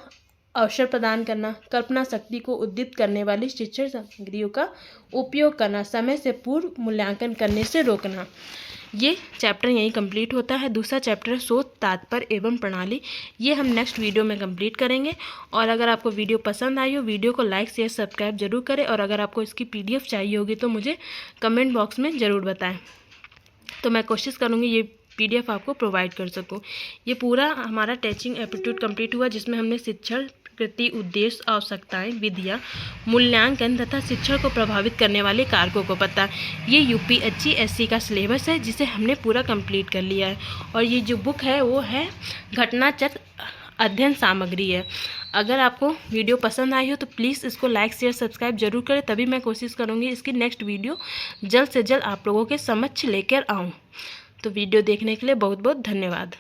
अवसर प्रदान करना, कल्पना शक्ति को उद्दीपित करने वाली शिक्षण सामग्रियों का उपयोग करना, समय से पूर्व मूल्यांकन करने से रोकना। ये चैप्टर यहीं कंप्लीट होता है। दूसरा चैप्टर है शोध, तात्पर्य एवं प्रणाली। ये हम नेक्स्ट वीडियो में कंप्लीट करेंगे। और अगर आपको वीडियो पसंद आई हो, वीडियो को लाइक शेयर सब्सक्राइब जरूर करें। और अगर आपको इसकी PDF चाहिए होगी तो मुझे कमेंट बॉक्स में ज़रूर बताएं, तो मैं कोशिश करूँगी ये PDF आपको प्रोवाइड कर सकूँ। ये पूरा हमारा टीचिंग एप्टीट्यूड कंप्लीट हुआ, जिसमें हमने शिक्षण, कृति, उद्देश्य, आवश्यकताएं, विधियाँ, मूल्यांकन तथा शिक्षण को प्रभावित करने वाले कारकों को पता। ये UPSC का सिलेबस है जिसे हमने पूरा कंप्लीट कर लिया है। और ये जो बुक है वो है घटनाचक्र अध्ययन सामग्री है। अगर आपको वीडियो पसंद आई हो तो प्लीज़ इसको लाइक शेयर सब्सक्राइब जरूर करें, तभी मैं कोशिश करूँगी इसकी नेक्स्ट वीडियो जल्द से जल्द आप लोगों के समक्ष लेकर आऊँ। तो वीडियो देखने के लिए बहुत बहुत धन्यवाद।